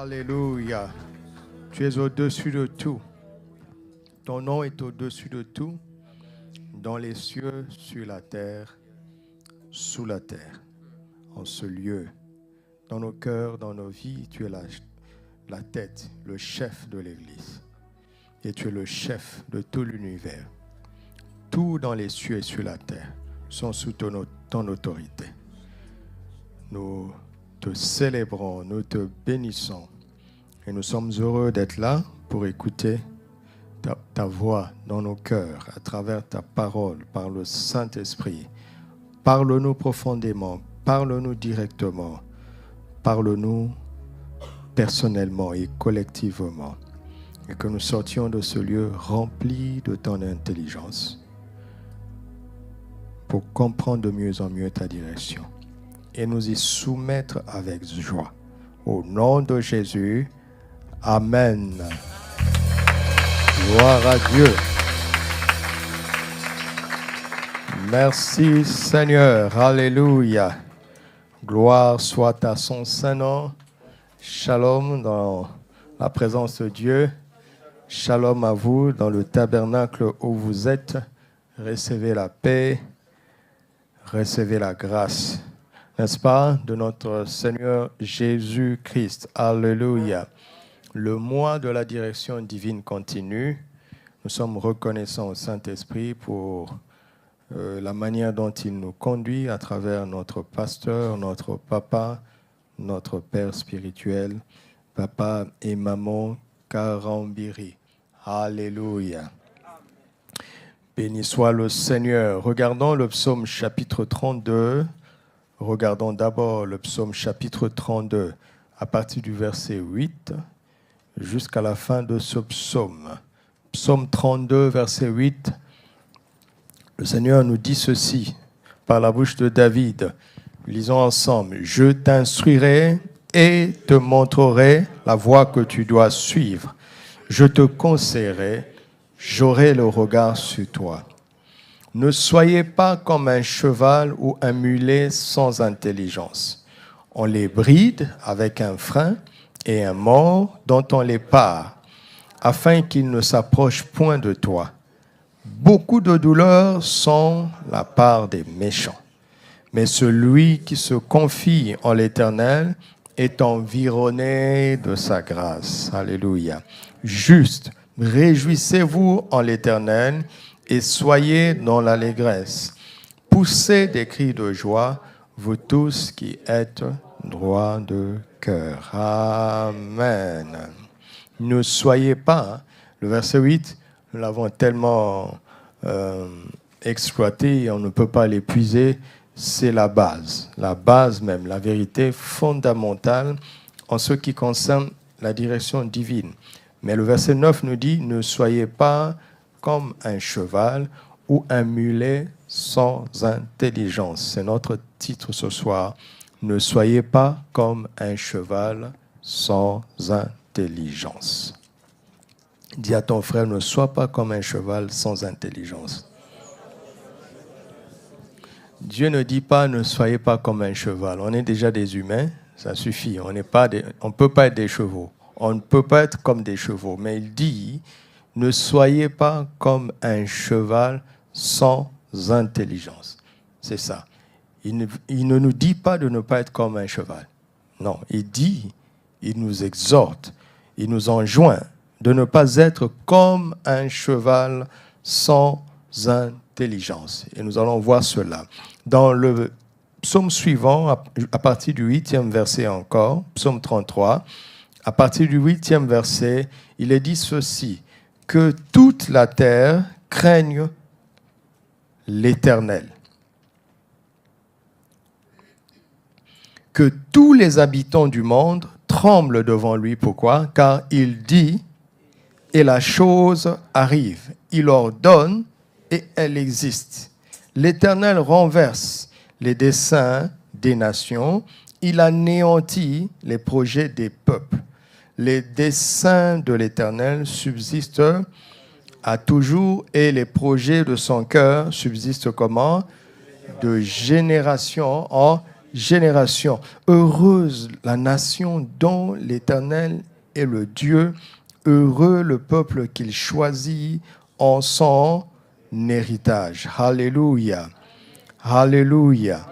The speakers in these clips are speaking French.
Alléluia. Tu es au-dessus de tout. Ton nom est au-dessus de tout, dans les cieux, sur la terre, sous la terre, en ce lieu. Dans nos cœurs, dans nos vies, tu es la tête, le chef de l'Église. Et tu es le chef de tout l'univers. Tout dans les cieux et sur la terre sont sous ton autorité. Nous te célébrons, nous te bénissons. Et nous sommes heureux d'être là pour écouter ta voix dans nos cœurs, à travers ta parole, par le Saint-Esprit. Parle-nous profondément, parle-nous directement, parle-nous personnellement et collectivement. Et que nous sortions de ce lieu rempli de ton intelligence pour comprendre de mieux en mieux ta direction et nous y soumettre avec joie. Au nom de Jésus, Amen. Gloire à Dieu. Merci Seigneur. Alléluia. Gloire soit à son Saint-Nom. Shalom dans la présence de Dieu. Shalom à vous dans le tabernacle où vous êtes. Recevez la paix, recevez la grâce, n'est-ce pas, de notre Seigneur Jésus-Christ. Alléluia. Le mois de la direction divine continue. Nous sommes reconnaissants au Saint-Esprit pour la manière dont il nous conduit à travers notre pasteur, notre papa, notre père spirituel, papa et maman Karambiri. Alléluia. Béni soit le Seigneur. Regardons le psaume chapitre 32. Regardons d'abord le psaume chapitre 32 à partir du verset 8 jusqu'à la fin de ce psaume. Psaume 32, verset 8. Le Seigneur nous dit ceci par la bouche de David. Lisons ensemble. « Je t'instruirai et te montrerai la voie que tu dois suivre. Je te conseillerai, j'aurai le regard sur toi. Ne soyez pas comme un cheval ou un mulet sans intelligence. On les bride avec un frein et un mors dont on les pare, afin qu'ils ne s'approchent point de toi. Beaucoup de douleurs sont la part des méchants. Mais celui qui se confie en l'Éternel est environné de sa grâce. » Alléluia. Juste, réjouissez-vous en l'Éternel et soyez dans l'allégresse. Poussez des cris de joie, vous tous qui êtes droits de cœur. Amen. Ne soyez pas, le verset 8, nous l'avons tellement exploité et on ne peut pas l'épuiser. C'est la base même, la vérité fondamentale en ce qui concerne la direction divine. Mais le verset 9 nous dit, ne soyez pas comme un cheval ou un mulet sans intelligence. C'est notre titre ce soir. Ne soyez pas comme un cheval sans intelligence. Dis à ton frère, ne sois pas comme un cheval sans intelligence. Dieu ne dit pas ne soyez pas comme un cheval. On est déjà des humains, ça suffit. On ne peut pas être des chevaux. On ne peut pas être comme des chevaux. Mais il dit ne soyez pas comme un cheval sans intelligence. C'est ça. Il ne nous dit pas de ne pas être comme un cheval. Non, il nous exhorte, il nous enjoint de ne pas être comme un cheval sans intelligence. Et nous allons voir cela. Dans le psaume suivant, à partir du 8e verset encore, psaume 33, à partir du 8e verset, il est dit ceci, que toute la terre craigne l'Éternel. Que tous les habitants du monde tremblent devant lui. Pourquoi? Car il dit et la chose arrive. Il ordonne et elle existe. L'Éternel renverse les desseins des nations. Il anéantit les projets des peuples. Les desseins de l'Éternel subsistent à toujours et les projets de son cœur subsistent comment? De génération en générations. Heureuse la nation dont l'Éternel est le Dieu. Heureux le peuple qu'il choisit en son héritage. Alléluia. Alléluia.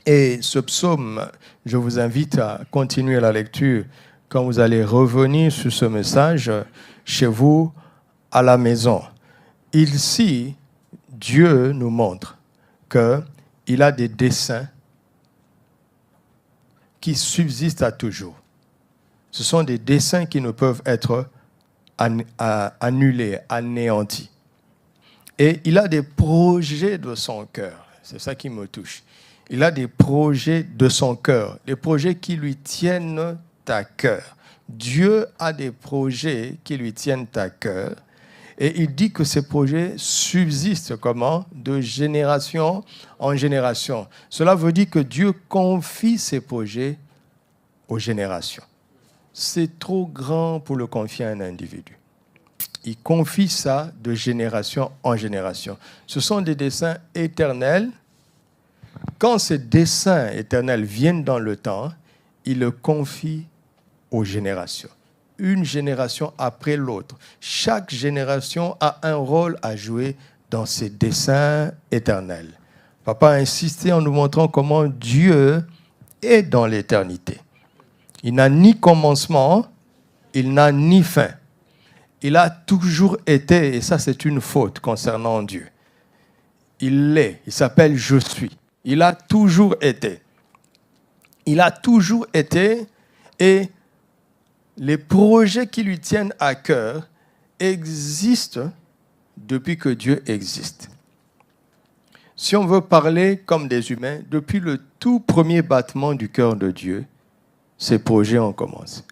Et ce psaume, je vous invite à continuer la lecture quand vous allez revenir sur ce message chez vous à la maison. Ici, Dieu nous montre qu'il a des desseins qui subsistent à toujours. Ce sont des desseins qui ne peuvent être annulés, anéantis. Et il a des projets de son cœur. C'est ça qui me touche. Il a des projets de son cœur, des projets qui lui tiennent à cœur. Dieu a des projets qui lui tiennent à cœur. Et il dit que ces projets subsistent comment? De génération en génération. Cela veut dire que Dieu confie ses projets aux générations. C'est trop grand pour le confier à un individu. Il confie ça de génération en génération. Ce sont des desseins éternels. Quand ces desseins éternels viennent dans le temps, il le confie aux générations. Une génération après l'autre. Chaque génération a un rôle à jouer dans ces desseins éternels. Papa a insisté en nous montrant comment Dieu est dans l'éternité. Il n'a ni commencement, il n'a ni fin. Il a toujours été, et ça c'est une faute concernant Dieu. Il l'est, il s'appelle « Je suis ». Il a toujours été. Il a toujours été, et les projets qui lui tiennent à cœur existent depuis que Dieu existe. Si on veut parler comme des humains, depuis le tout premier battement du cœur de Dieu, ces projets ont commencé.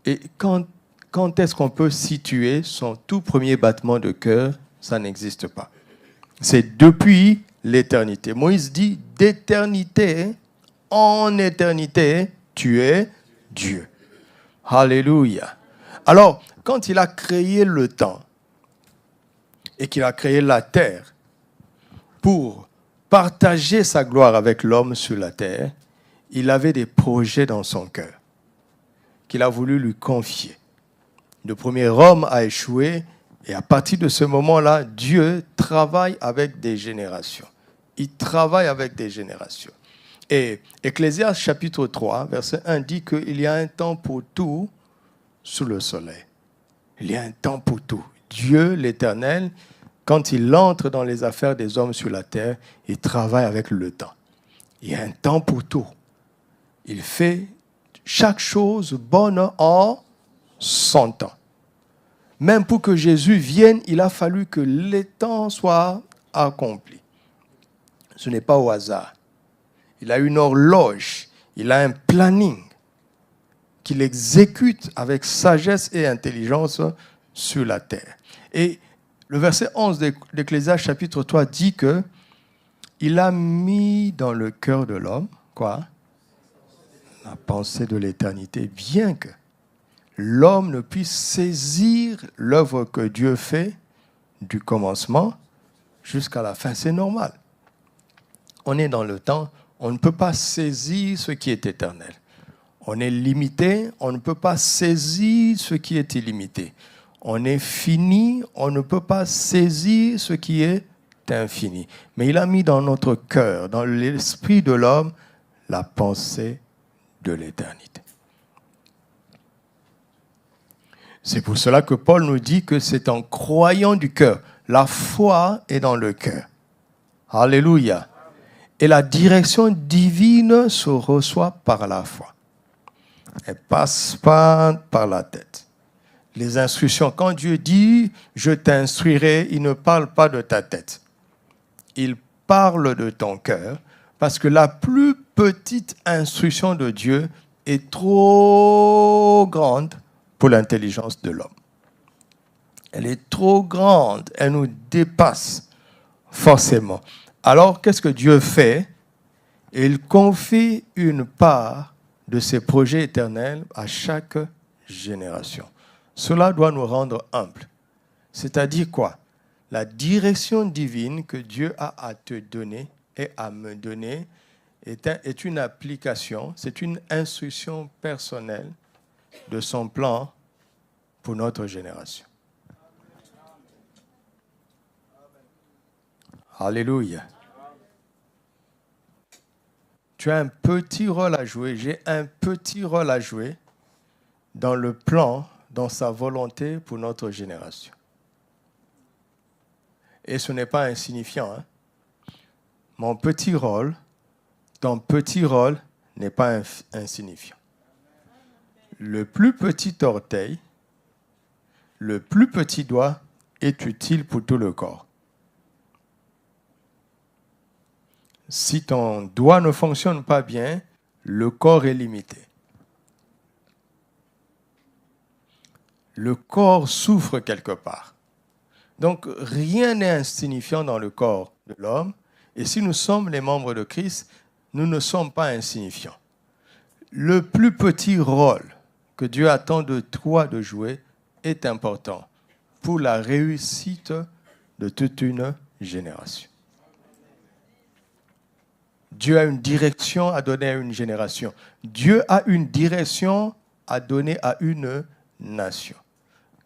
Et quand est-ce qu'on peut situer son tout premier battement de cœur? Ça n'existe pas. C'est depuis l'éternité. Moïse dit, d'éternité en éternité, tu es Dieu. Alléluia. Alors, quand il a créé le temps et qu'il a créé la terre pour partager sa gloire avec l'homme sur la terre, il avait des projets dans son cœur qu'il a voulu lui confier. Le premier homme a échoué et à partir de ce moment-là, Dieu travaille avec des générations. Il travaille avec des générations. Et Ecclésiaste chapitre 3, verset 1 dit qu'il y a un temps pour tout sous le soleil. Il y a un temps pour tout. Dieu, l'Éternel, quand il entre dans les affaires des hommes sur la terre, il travaille avec le temps. Il y a un temps pour tout. Il fait chaque chose bonne en son temps. Même pour que Jésus vienne, il a fallu que les temps soient accomplis. Ce n'est pas au hasard. Il a une horloge, il a un planning qu'il exécute avec sagesse et intelligence sur la terre. Et le verset 11 d'Ecclésiaste chapitre 3 dit que il a mis dans le cœur de l'homme, quoi? La pensée de l'éternité, bien que l'homme ne puisse saisir l'œuvre que Dieu fait du commencement jusqu'à la fin. C'est normal. On est dans le temps, on ne peut pas saisir ce qui est éternel. On est limité, on ne peut pas saisir ce qui est illimité. On est fini, on ne peut pas saisir ce qui est infini. Mais il a mis dans notre cœur, dans l'esprit de l'homme, la pensée de l'éternité. C'est pour cela que Paul nous dit que c'est en croyant du cœur. La foi est dans le cœur. Alléluia. Et la direction divine se reçoit par la foi. Elle ne passe pas par la tête. Les instructions, quand Dieu dit « je t'instruirai », il ne parle pas de ta tête. Il parle de ton cœur, parce que la plus petite instruction de Dieu est trop grande pour l'intelligence de l'homme. Elle est trop grande, elle nous dépasse forcément. Alors, qu'est-ce que Dieu fait? Il confie une part de ses projets éternels à chaque génération. Cela doit nous rendre humbles. C'est-à-dire quoi? La direction divine que Dieu a à te donner et à me donner est une application, c'est une instruction personnelle de son plan pour notre génération. Alléluia. Tu as un petit rôle à jouer, j'ai un petit rôle à jouer dans le plan, dans sa volonté pour notre génération. Et ce n'est pas insignifiant. Hein? Mon petit rôle, ton petit rôle n'est pas insignifiant. Le plus petit orteil, le plus petit doigt est utile pour tout le corps. Si ton doigt ne fonctionne pas bien, le corps est limité. Le corps souffre quelque part. Donc, rien n'est insignifiant dans le corps de l'homme. Et si nous sommes les membres de Christ, nous ne sommes pas insignifiants. Le plus petit rôle que Dieu attend de toi de jouer est important pour la réussite de toute une génération. Dieu a une direction à donner à une génération. Dieu a une direction à donner à une nation.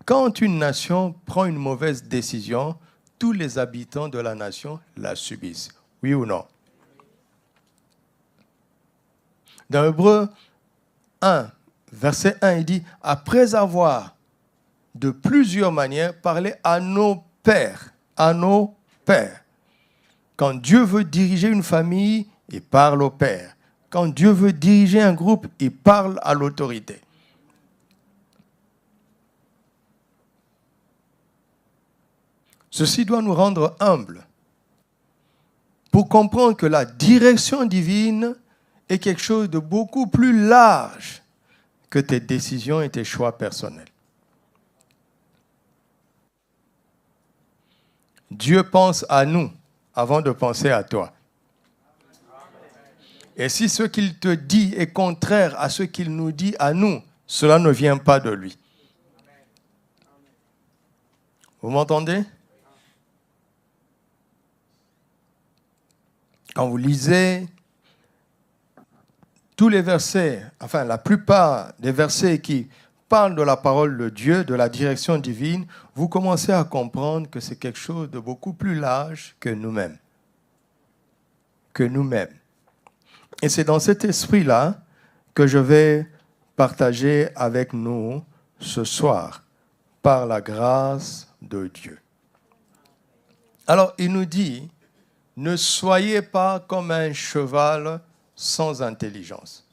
Quand une nation prend une mauvaise décision, tous les habitants de la nation la subissent. Oui ou non? Dans Hébreux 1, verset 1, il dit « Après avoir de plusieurs manières parlé à nos pères, Quand Dieu veut diriger une famille, il parle au père. Quand Dieu veut diriger un groupe, il parle à l'autorité. Ceci doit nous rendre humbles pour comprendre que la direction divine est quelque chose de beaucoup plus large que tes décisions et tes choix personnels. Dieu pense à nous avant de penser à toi. Et si ce qu'il te dit est contraire à ce qu'il nous dit à nous, cela ne vient pas de lui. Vous m'entendez? Quand vous lisez tous les versets, enfin la plupart des versets qui parlent de la parole de Dieu, de la direction divine, vous commencez à comprendre que c'est quelque chose de beaucoup plus large que nous-mêmes. Et c'est dans cet esprit-là que je vais partager avec nous ce soir, par la grâce de Dieu. Alors, il nous dit, ne soyez pas comme un cheval sans intelligence.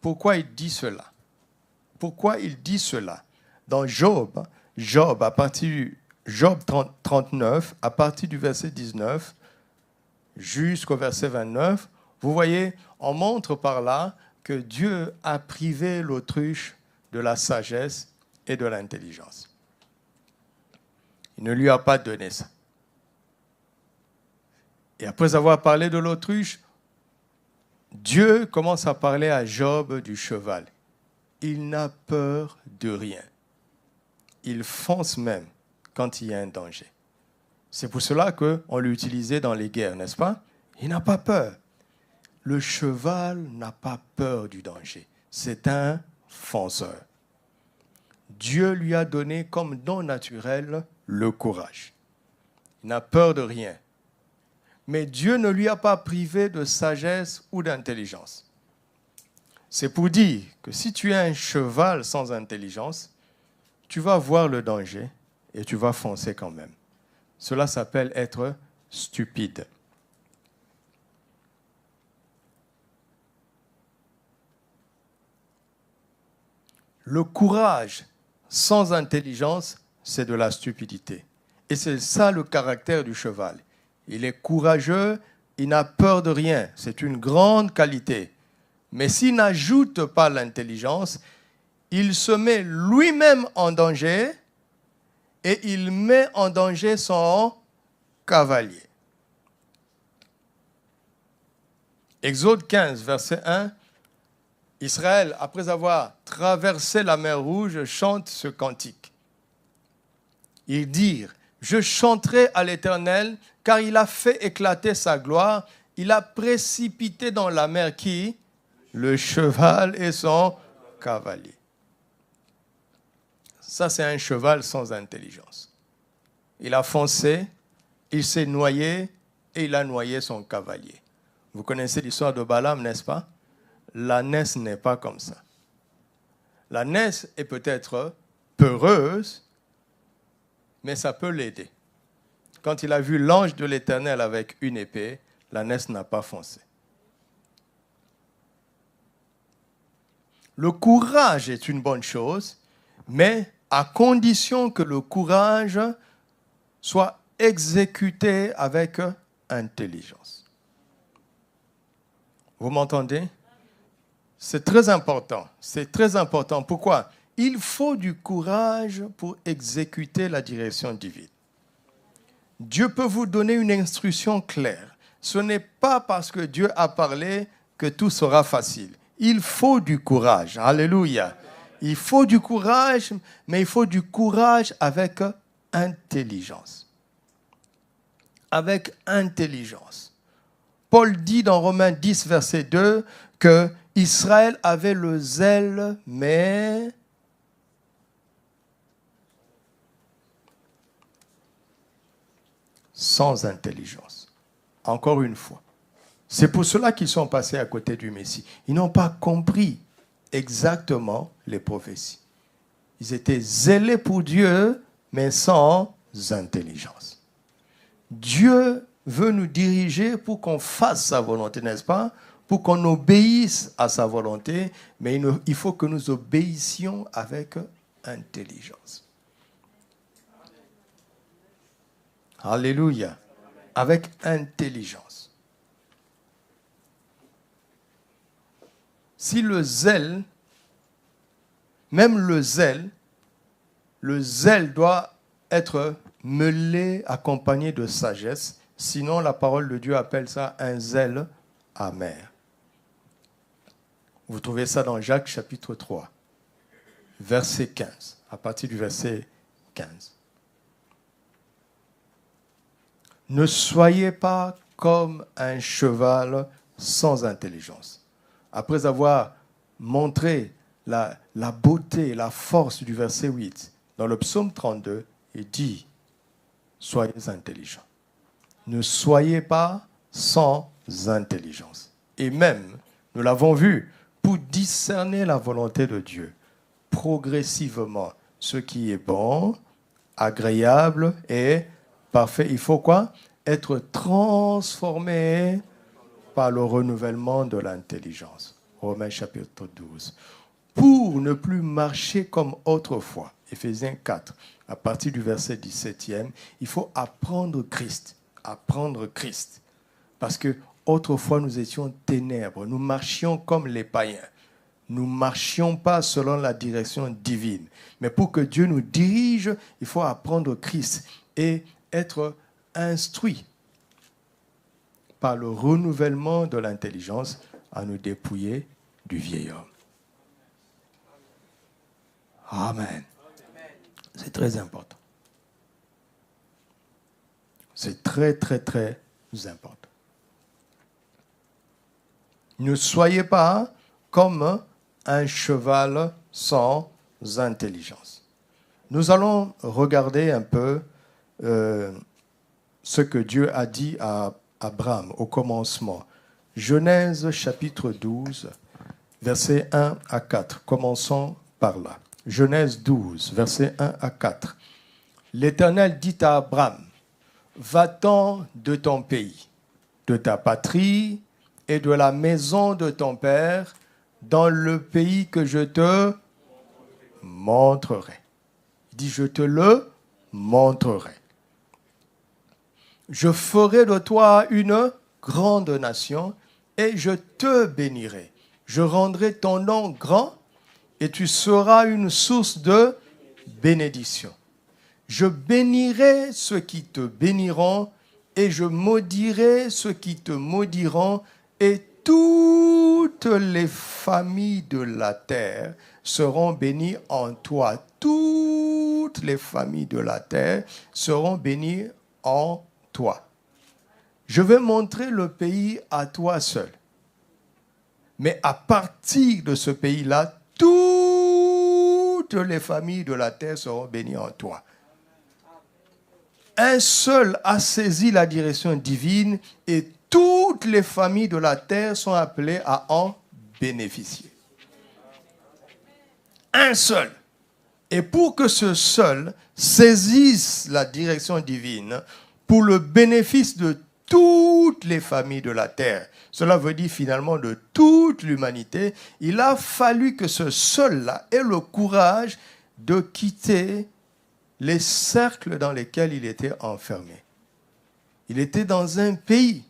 Pourquoi il dit cela? Dans Job, à partir du Job 39, à partir du verset 19 jusqu'au verset 29, vous voyez, on montre par là que Dieu a privé l'autruche de la sagesse et de l'intelligence. Il ne lui a pas donné ça. Et après avoir parlé de l'autruche, Dieu commence à parler à Job du cheval. Il n'a peur de rien. Il fonce même quand il y a un danger. C'est pour cela qu'on l'utilisait dans les guerres, n'est-ce pas? Il n'a pas peur. Le cheval n'a pas peur du danger. C'est un fonceur. Dieu lui a donné comme don naturel le courage. Il n'a peur de rien. Mais Dieu ne lui a pas privé de sagesse ou d'intelligence. C'est pour dire que si tu es un cheval sans intelligence, tu vas voir le danger et tu vas foncer quand même. Cela s'appelle être stupide. Le courage sans intelligence, c'est de la stupidité. Et c'est ça le caractère du cheval. Il est courageux, il n'a peur de rien. C'est une grande qualité. Mais s'il n'ajoute pas l'intelligence, il se met lui-même en danger et il met en danger son cavalier. Exode 15, verset 1. Israël, après avoir traversé la mer Rouge, chante ce cantique. Ils dirent, « Je chanterai à l'Éternel, car il a fait éclater sa gloire, Il a précipité dans la mer qui? Le cheval et son cavalier. Ça, c'est un cheval sans intelligence. Il a foncé, il s'est noyé et il a noyé son cavalier. Vous connaissez l'histoire de Balaam, n'est-ce pas? L'ânesse n'est pas comme ça. L'ânesse est peut-être peureuse, mais ça peut l'aider. Quand il a vu l'ange de l'Éternel avec une épée, l'ânesse n'a pas foncé. Le courage est une bonne chose, mais à condition que le courage soit exécuté avec intelligence. Vous m'entendez? C'est très important. C'est très important. Pourquoi? Il faut du courage pour exécuter la direction divine. Dieu peut vous donner une instruction claire. Ce n'est pas parce que Dieu a parlé que tout sera facile. Il faut du courage. Alléluia. Il faut du courage, mais il faut du courage avec intelligence. Avec intelligence. Paul dit dans Romains 10, verset 2, que Israël avait le zèle, mais sans intelligence. Encore une fois. C'est pour cela qu'ils sont passés à côté du Messie. Ils n'ont pas compris exactement les prophéties. Ils étaient zélés pour Dieu, mais sans intelligence. Dieu veut nous diriger pour qu'on fasse sa volonté, n'est-ce pas? Pour qu'on obéisse à sa volonté, mais il faut que nous obéissions avec intelligence. Alléluia. Avec intelligence. Si le zèle, même le zèle doit être mêlé, accompagné de sagesse. Sinon, la parole de Dieu appelle ça un zèle amer. Vous trouvez ça dans Jacques chapitre 3, verset 15, à partir du verset 15. Ne soyez pas comme un cheval sans intelligence. Après avoir montré la beauté, la force du verset 8, dans le psaume 32, il dit, soyez intelligents. Ne soyez pas sans intelligence. Et même, nous l'avons vu, pour discerner la volonté de Dieu, progressivement, ce qui est bon, agréable et parfait, il faut quoi? Être transformé par le renouvellement de l'intelligence. Romains chapitre 12. Pour ne plus marcher comme autrefois. Éphésiens 4, à partir du verset 17e, il faut apprendre Christ. Apprendre Christ. Parce que autrefois, nous étions ténèbres. Nous marchions comme les païens. Nous ne marchions pas selon la direction divine. Mais pour que Dieu nous dirige, il faut apprendre Christ et être instruit par le renouvellement de l'intelligence à nous dépouiller du vieil homme. Amen. C'est très important. C'est très, très, très important. Ne soyez pas comme un cheval sans intelligence. Nous allons regarder un peu ce que Dieu a dit à Abraham au commencement. Genèse chapitre 12, versets 1 à 4. Commençons par là. Genèse 12, versets 1 à 4. L'Éternel dit à Abraham, va-t'en de ton pays, de ta patrie et de la maison de ton père, dans le pays que je te montrerai. Il dit, je te le montrerai. Je ferai de toi une grande nation et je te bénirai. Je rendrai ton nom grand et tu seras une source de bénédiction. Je bénirai ceux qui te béniront et je maudirai ceux qui te maudiront et toutes les familles de la terre seront bénies en toi. Toutes les familles de la terre seront bénies en toi. je vais montrer le pays à toi seul. Mais à partir de ce pays-là, toutes les familles de la terre seront bénies en toi. Un seul a saisi la direction divine et toutes les familles de la terre sont appelées à en bénéficier. Un seul. Et pour que ce seul saisisse la direction divine pour le bénéfice de toutes les familles de la terre, cela veut dire finalement de toute l'humanité, il a fallu que ce seul-là ait le courage de quitter les cercles dans lesquels il était enfermé. Il était dans un pays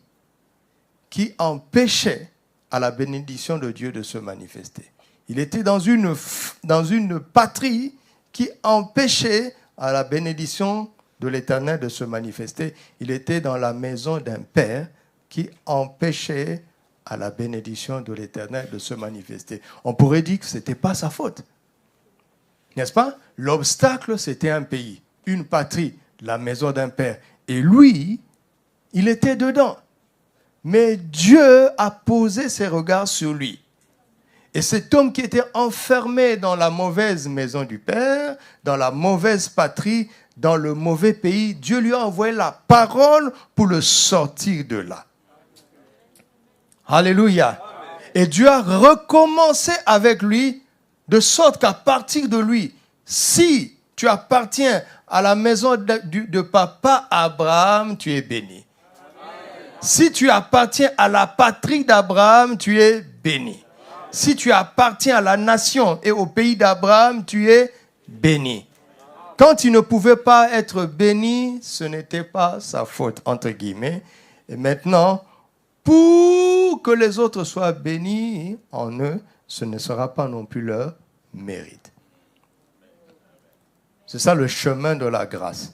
qui empêchait à la bénédiction de Dieu de se manifester. Il était dans une patrie qui empêchait à la bénédiction de l'Éternel de se manifester. Il était dans la maison d'un père qui empêchait à la bénédiction de l'Éternel de se manifester. On pourrait dire que ce n'était pas sa faute. N'est-ce pas? L'obstacle, c'était un pays, une patrie, la maison d'un père. Et lui, il était dedans. Mais Dieu a posé ses regards sur lui. Et cet homme qui était enfermé dans la mauvaise maison du Père, dans la mauvaise patrie, dans le mauvais pays, Dieu lui a envoyé la parole pour le sortir de là. Alléluia. Et Dieu a recommencé avec lui, de sorte qu'à partir de lui, si tu appartiens à la maison de papa Abraham, tu es béni. Si tu appartiens à la patrie d'Abraham, tu es béni. Si tu appartiens à la nation et au pays d'Abraham, tu es béni. Quand il ne pouvait pas être béni, ce n'était pas sa faute, entre guillemets. Et maintenant, pour que les autres soient bénis en eux, ce ne sera pas non plus leur mérite. C'est ça le chemin de la grâce.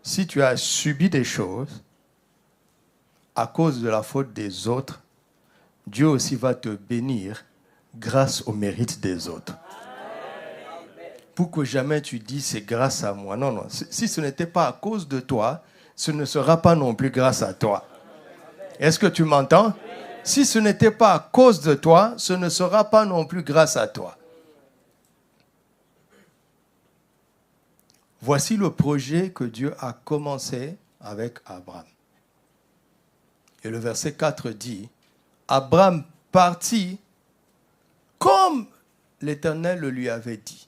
Si tu as subi des choses à cause de la faute des autres, Dieu aussi va te bénir grâce au mérite des autres. Pour que jamais tu dis c'est grâce à moi. Non, non. Si ce n'était pas à cause de toi, ce ne sera pas non plus grâce à toi. Est-ce que tu m'entends? Si ce n'était pas à cause de toi, ce ne sera pas non plus grâce à toi. Voici le projet que Dieu a commencé avec Abraham. Et le verset 4 dit, Abraham partit comme l'Éternel le lui avait dit.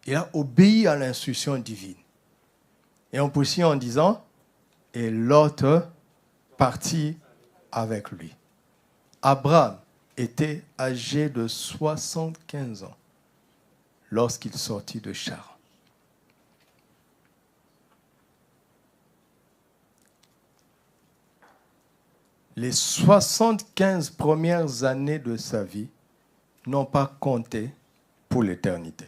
Il a obéi à l'instruction divine. Et on poursuit en disant, et Lot partit avec lui. Abraham était âgé de 75 ans lorsqu'il sortit de Charan. Les 75 premières années de sa vie n'ont pas compté pour l'éternité.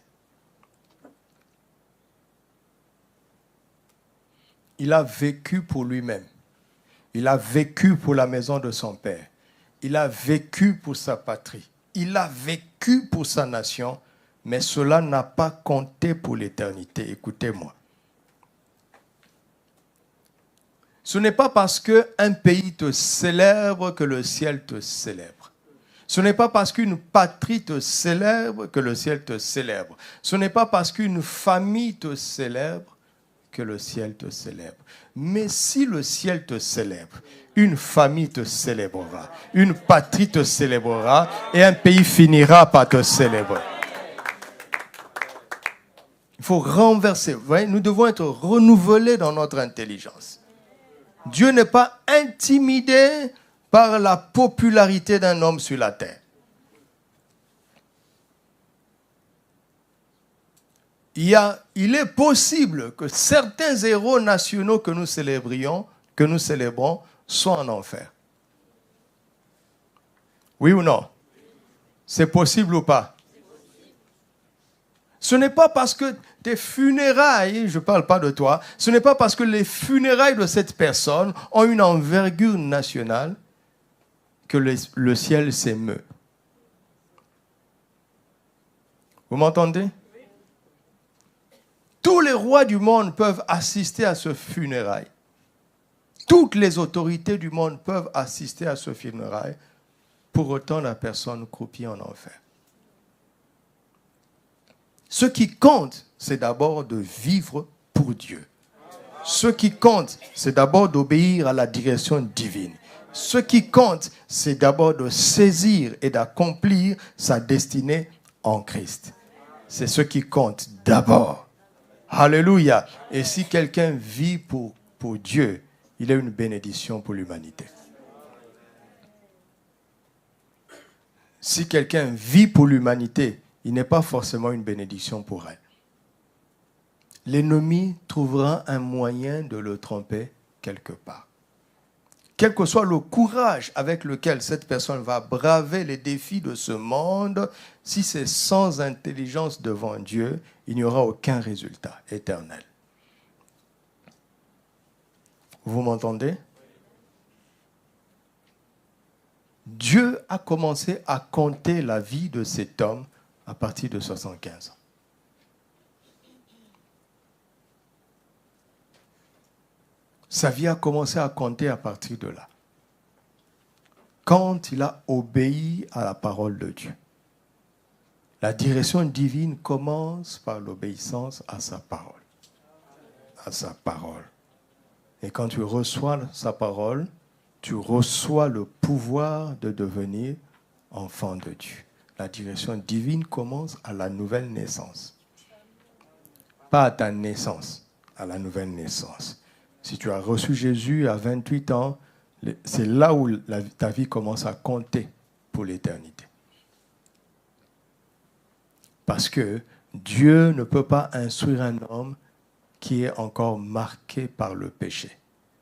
Il a vécu pour lui-même. Il a vécu pour la maison de son père. Il a vécu pour sa patrie. Il a vécu pour sa nation, mais cela n'a pas compté pour l'éternité. Écoutez-moi. Ce n'est pas parce qu'un pays te célèbre que le ciel te célèbre. Ce n'est pas parce qu'une patrie te célèbre que le ciel te célèbre. Ce n'est pas parce qu'une famille te célèbre que le ciel te célèbre. Mais si le ciel te célèbre, une famille te célébrera, une patrie te célébrera et un pays finira par te célébrer. Il faut renverser. Vous voyez, nous devons être renouvelés dans notre intelligence. Dieu n'est pas intimidé par la popularité d'un homme sur la terre. Il est possible que certains héros nationaux que nous célébrons, soient en enfer. Oui ou non? C'est possible ou pas? Ce n'est pas parce que tes funérailles, je ne parle pas de toi, ce n'est pas parce que les funérailles de cette personne ont une envergure nationale que le ciel s'émeut. Vous m'entendez? Tous les rois du monde peuvent assister à ce funérail. toutes les autorités du monde peuvent assister à ce funérail, pour autant la personne croupit en enfer. Ce qui compte, c'est d'abord de vivre pour Dieu. Ce qui compte, c'est d'abord d'obéir à la direction divine. Ce qui compte, c'est d'abord de saisir et d'accomplir sa destinée en Christ. C'est ce qui compte d'abord. Alléluia. Et si quelqu'un vit pour Dieu, il est une bénédiction pour l'humanité. Si quelqu'un vit pour l'humanité, il n'est pas forcément une bénédiction pour elle. L'ennemi trouvera un moyen de le tromper quelque part. Quel que soit le courage avec lequel cette personne va braver les défis de ce monde, si c'est sans intelligence devant Dieu, il n'y aura aucun résultat éternel. Vous m'entendez? Dieu a commencé à compter la vie de cet homme à partir de 75 ans. Sa vie a commencé à compter à partir de là. Quand il a obéi à la parole de Dieu. La direction divine commence par l'obéissance à sa parole. À sa parole. Et quand tu reçois sa parole, tu reçois le pouvoir de devenir enfant de Dieu. La direction divine commence à la nouvelle naissance. Pas à ta naissance, à la nouvelle naissance. Si tu as reçu Jésus à 28 ans, c'est là où ta vie commence à compter pour l'éternité. Parce que Dieu ne peut pas instruire un homme qui est encore marqué par le péché.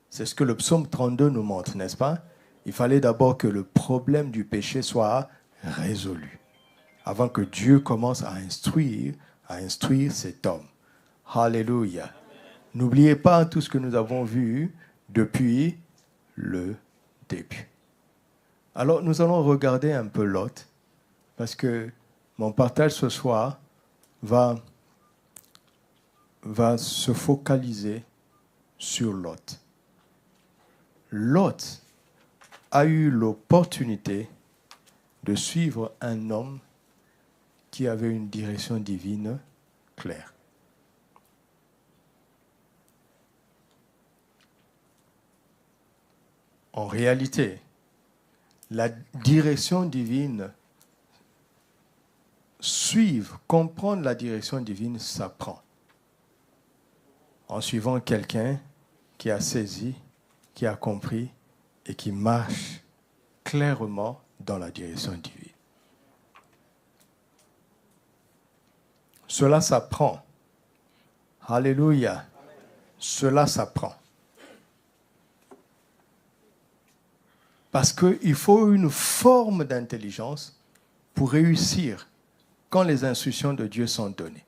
C'est ce que le psaume 32 nous montre, n'est-ce pas? Il fallait d'abord que le problème du péché soit résolu, avant que Dieu commence à instruire cet homme. Alléluia. N'oubliez pas tout ce que nous avons vu depuis le début. Alors, nous allons regarder un peu Lot, parce que mon partage ce soir va se focaliser sur Lot. Lot a eu l'opportunité de suivre un homme qui avait une direction divine claire. En réalité, la direction divine, comprendre la direction divine s'apprend. En suivant quelqu'un qui a saisi, qui a compris et qui marche clairement dans la direction divine. Cela s'apprend. Alléluia. Cela s'apprend. Parce qu'il faut une forme d'intelligence pour réussir quand les instructions de Dieu sont données.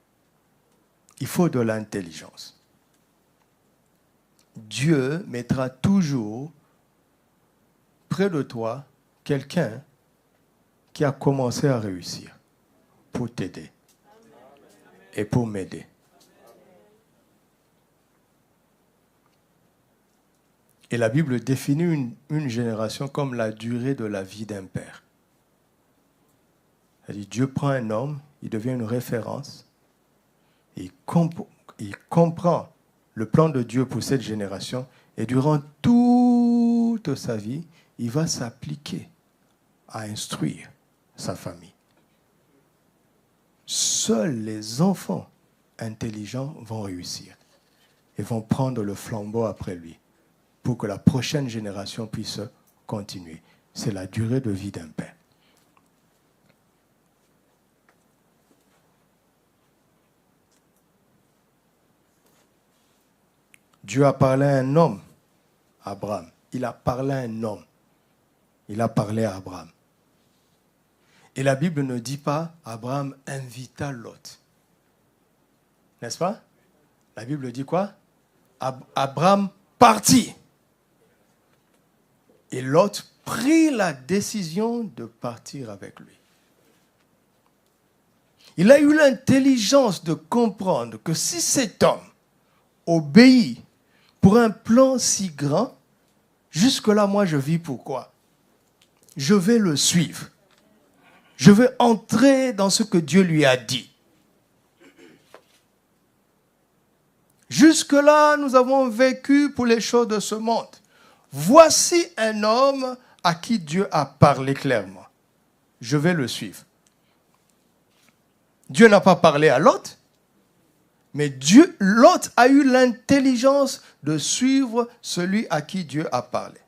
Il faut de l'intelligence. Dieu mettra toujours près de toi quelqu'un qui a commencé à réussir pour t'aider et pour m'aider. Et la Bible définit une génération comme la durée de la vie d'un père. C'est-à-dire, Dieu prend un homme, il devient une référence, il comprend le plan de Dieu pour cette génération, et durant toute sa vie, il va s'appliquer à instruire sa famille. Seuls les enfants intelligents vont réussir et vont prendre le flambeau après lui, pour que la prochaine génération puisse continuer. C'est la durée de vie d'un père. Dieu a parlé à un homme, Abraham. Il a parlé à un homme. Il a parlé à Abraham. Et la Bible ne dit pas Abraham invita Lot. N'est-ce pas? La Bible dit quoi? Abraham partit. Et Lot prit la décision de partir avec lui. Il a eu l'intelligence de comprendre que si cet homme obéit pour un plan si grand, Jusque-là, moi, je vis pourquoi? Je vais le suivre. Je vais entrer dans ce que Dieu lui a dit. Jusque-là, nous avons vécu pour les choses de ce monde. Voici un homme à qui Dieu a parlé clairement. Je vais le suivre. Dieu n'a pas parlé à Lot, mais Lot a eu l'intelligence de suivre celui à qui Dieu a parlé.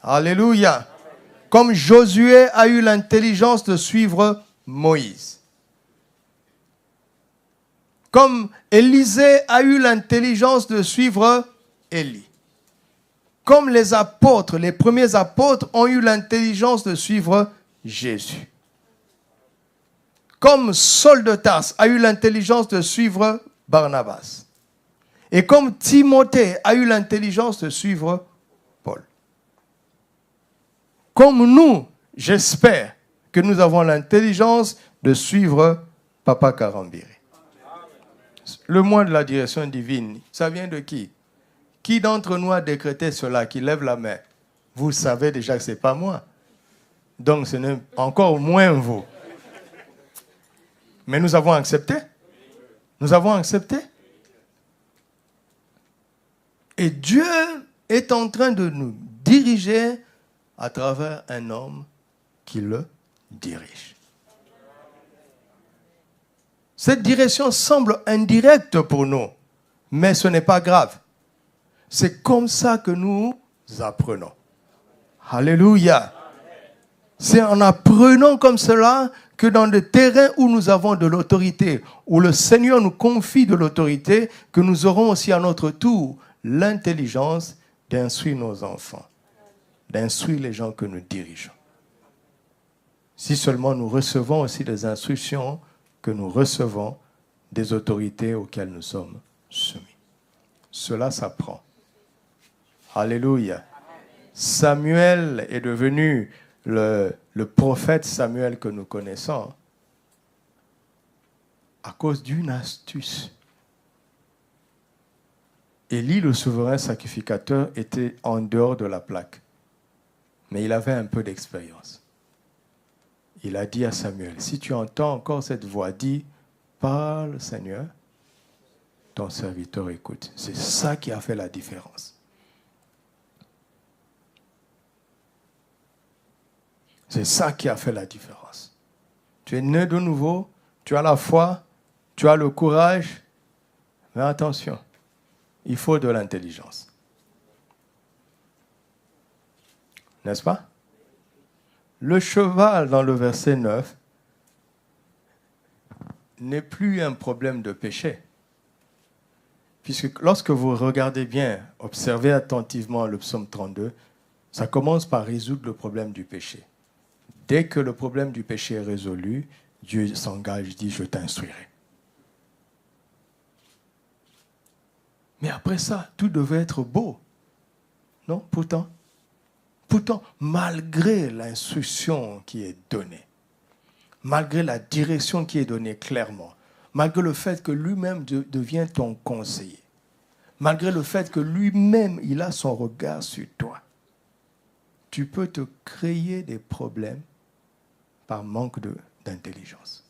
Alléluia. Comme Josué a eu l'intelligence de suivre Moïse. Comme Élisée a eu l'intelligence de suivre Élie. Comme les apôtres, les premiers apôtres ont eu l'intelligence de suivre Jésus. Comme Saul de Tarse a eu l'intelligence de suivre Barnabas. Et comme Timothée a eu l'intelligence de suivre Paul. Comme nous, j'espère que nous avons l'intelligence de suivre Papa Karambiri. Le mois de la direction divine, ça vient de qui? Qui d'entre nous a décrété cela, qui lève la main? Vous savez déjà que ce n'est pas moi. Donc ce n'est encore moins vous. Mais nous avons accepté. Nous avons accepté. Et Dieu est en train de nous diriger à travers un homme qui le dirige. Cette direction semble indirecte pour nous, mais ce n'est pas grave. C'est comme ça que nous apprenons. Alléluia. C'est en apprenant comme cela que dans des terrains où nous avons de l'autorité, où le Seigneur nous confie de l'autorité, que nous aurons aussi à notre tour l'intelligence d'instruire nos enfants, d'instruire les gens que nous dirigeons. Si seulement nous recevons aussi des instructions que nous recevons des autorités auxquelles nous sommes soumis. Cela s'apprend. Alléluia. Samuel est devenu le prophète Samuel que nous connaissons à cause d'une astuce. Élie, le souverain sacrificateur, était en dehors de la plaque. Mais il avait un peu d'expérience. Il a dit à Samuel, si tu entends encore cette voix, dis, parle Seigneur, ton serviteur écoute. C'est ça qui a fait la différence. C'est ça qui a fait la différence. Tu es né de nouveau, tu as la foi, tu as le courage, mais attention, il faut de l'intelligence. N'est-ce pas? Le cheval, dans le verset 9, n'est plus un problème de péché. Puisque lorsque vous regardez bien, observez attentivement le psaume 32, ça commence par résoudre le problème du péché. Dès que le problème du péché est résolu, Dieu s'engage, dit, je t'instruirai. Mais après ça, tout devait être beau. Non, pourtant, malgré l'instruction qui est donnée, malgré la direction qui est donnée clairement, malgré le fait que lui-même devient ton conseiller, malgré le fait que lui-même, il a son regard sur toi, tu peux te créer des problèmes par manque d'intelligence.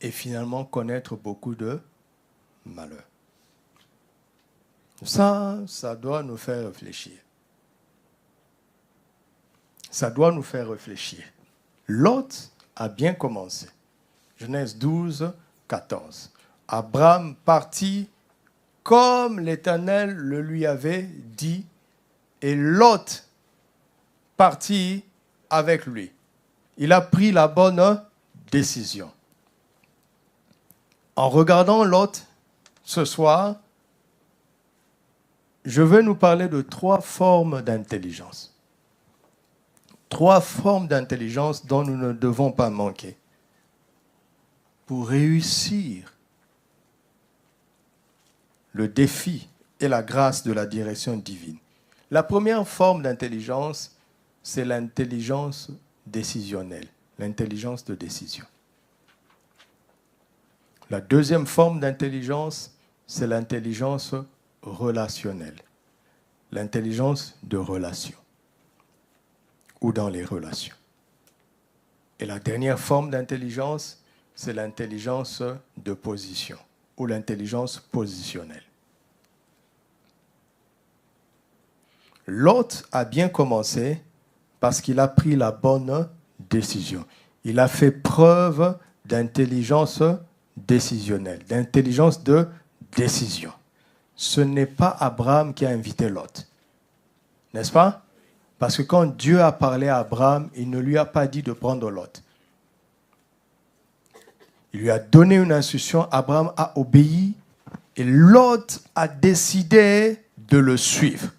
Et finalement connaître beaucoup de malheur. Ça doit nous faire réfléchir. Ça doit nous faire réfléchir. Lot a bien commencé. Genèse 12, 14. Abraham partit comme l'Éternel le lui avait dit, et Lot partit avec lui. Il a pris la bonne décision. En regardant Lot ce soir, je vais nous parler de 3 formes d'intelligence. 3 formes d'intelligence dont nous ne devons pas manquer pour réussir le défi et la grâce de la direction divine. La première forme d'intelligence, c'est l'intelligence décisionnelle, l'intelligence de décision. La deuxième forme d'intelligence, c'est l'intelligence relationnelle. L'intelligence de relation ou dans les relations. Et la dernière forme d'intelligence, c'est l'intelligence de position ou l'intelligence positionnelle. Lot a bien commencé parce qu'il a pris la bonne décision. Il a fait preuve d'intelligence décisionnelle, d'intelligence de décision. Ce n'est pas Abraham qui a invité Lot. N'est-ce pas? Parce que quand Dieu a parlé à Abraham, il ne lui a pas dit de prendre Lot. Il lui a donné une instruction, Abraham a obéi et Lot a décidé de le suivre.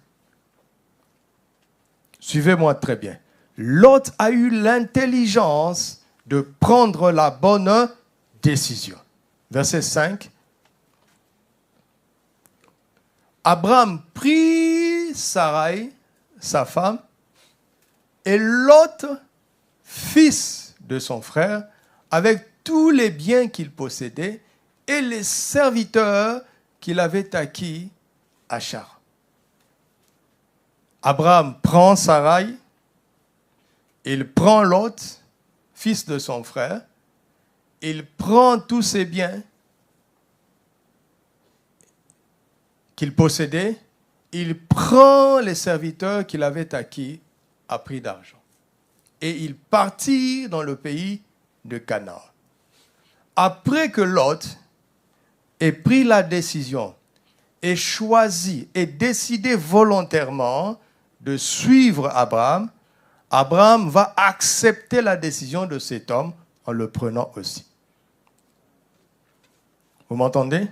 Suivez-moi très bien. Lot a eu l'intelligence de prendre la bonne décision. Verset 5. Abraham prit Sarai, sa femme, et Lot, fils de son frère, avec tous les biens qu'il possédait et les serviteurs qu'il avait acquis à Charan. Abraham prend Sarai, il prend Lot, fils de son frère, il prend tous ses biens qu'il possédait, il prend les serviteurs qu'il avait acquis à prix d'argent. Et il partit dans le pays de Canaan. Après que Lot ait pris la décision et choisi et décidé volontairement de suivre Abraham, Abraham va accepter la décision de cet homme en le prenant aussi. Vous m'entendez?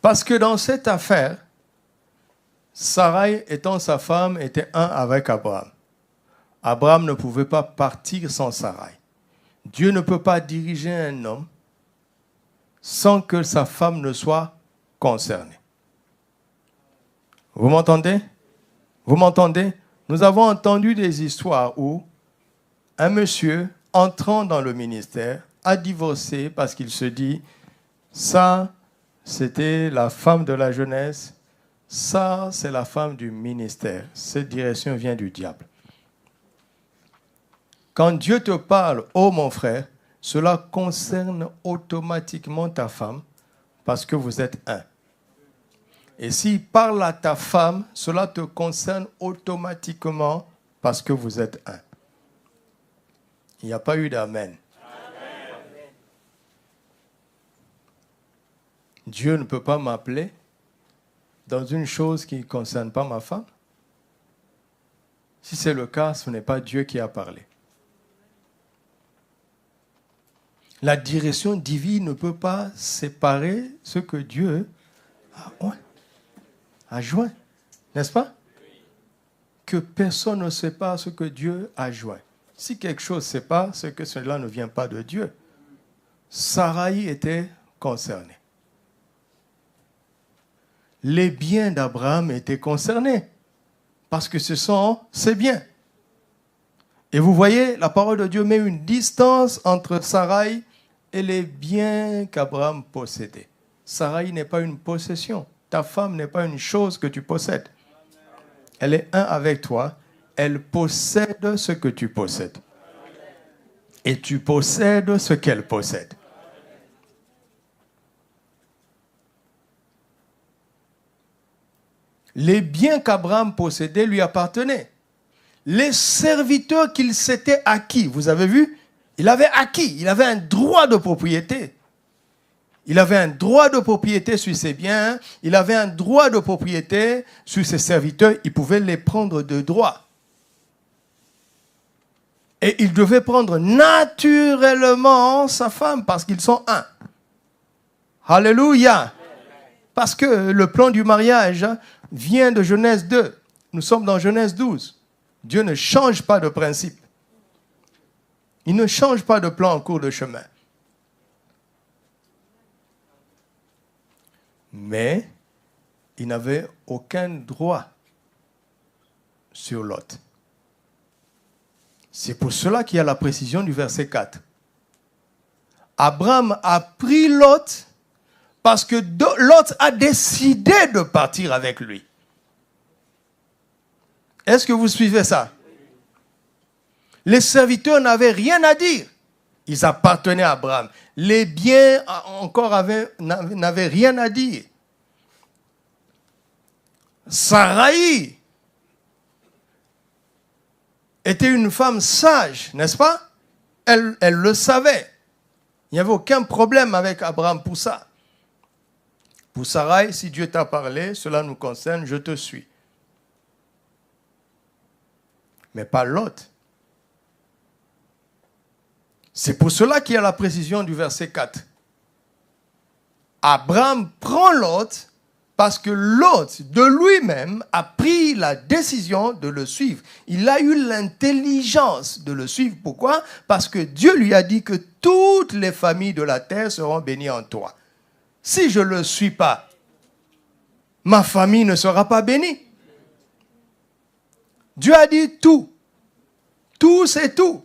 Parce que dans cette affaire, Sarai étant sa femme était un avec Abraham. Abraham ne pouvait pas partir sans Sarai. Dieu ne peut pas diriger un homme sans que sa femme ne soit concernée. Vous m'entendez? Vous m'entendez? Nous avons entendu des histoires où un monsieur, entrant dans le ministère, a divorcé parce qu'il se dit « ça, c'était la femme de la jeunesse, ça, c'est la femme du ministère. Cette direction vient du diable. » Quand Dieu te parle, oh mon frère, cela concerne automatiquement ta femme parce que vous êtes un. Et s'il parle à ta femme, cela te concerne automatiquement parce que vous êtes un. Il n'y a pas eu d'amen. Dieu ne peut pas m'appeler dans une chose qui ne concerne pas ma femme. Si c'est le cas, ce n'est pas Dieu qui a parlé. La direction divine ne peut pas séparer ce que Dieu a joint. N'est-ce pas? Que personne ne sait pas ce que Dieu a joint. Si quelque chose ne sait pas, c'est que cela ne vient pas de Dieu. Sarai était concernée. Les biens d'Abraham étaient concernés parce que ce sont ses biens. Et vous voyez, la parole de Dieu met une distance entre Sarai et les biens qu'Abraham possédait. Sarai n'est pas une possession. Ta femme n'est pas une chose que tu possèdes. Elle est un avec toi. Elle possède ce que tu possèdes. Et tu possèdes ce qu'elle possède. Les biens qu'Abraham possédait lui appartenaient. Les serviteurs qu'il s'était acquis, vous avez vu? Il avait acquis, il avait un droit de propriété. Il avait un droit de propriété sur ses biens, il avait un droit de propriété sur ses serviteurs, il pouvait les prendre de droit. Et il devait prendre naturellement sa femme parce qu'ils sont un. Alléluia! Parce que le plan du mariage vient de Genèse 2. Nous sommes dans Genèse 12. Dieu ne change pas de principe. Il ne change pas de plan en cours de chemin. Mais il n'avait aucun droit sur Lot. C'est pour cela qu'il y a la précision du verset 4. Abraham a pris Lot Parce que Lot a décidé de partir avec lui. Est-ce que vous suivez ça? Les serviteurs n'avaient rien à dire. Ils appartenaient à Abraham. Les biens encore n'avaient rien à dire. Sarai était une femme sage, n'est-ce pas? Elle le savait. Il n'y avait aucun problème avec Abraham pour ça. Pour Sarai, si Dieu t'a parlé, cela nous concerne, je te suis. Mais pas Lot. C'est pour cela qu'il y a la précision du verset 4. Abraham prend Lot parce que Lot, de lui-même, a pris la décision de le suivre. Il a eu l'intelligence de le suivre. Pourquoi? Parce que Dieu lui a dit que toutes les familles de la terre seront bénies en toi. Si je ne le suis pas, ma famille ne sera pas bénie. Dieu a dit tout. Tout, c'est tout.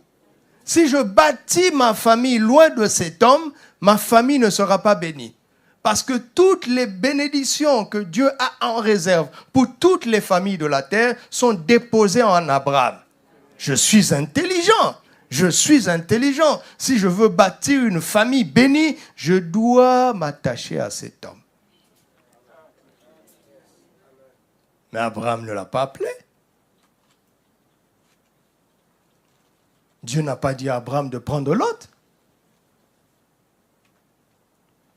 Si je bâtis ma famille loin de cet homme, ma famille ne sera pas bénie. Parce que toutes les bénédictions que Dieu a en réserve pour toutes les familles de la terre sont déposées en Abraham. Je suis intelligent. Je suis intelligent. Si je veux bâtir une famille bénie, je dois m'attacher à cet homme. Mais Abraham ne l'a pas appelé. Dieu n'a pas dit à Abraham de prendre Lot.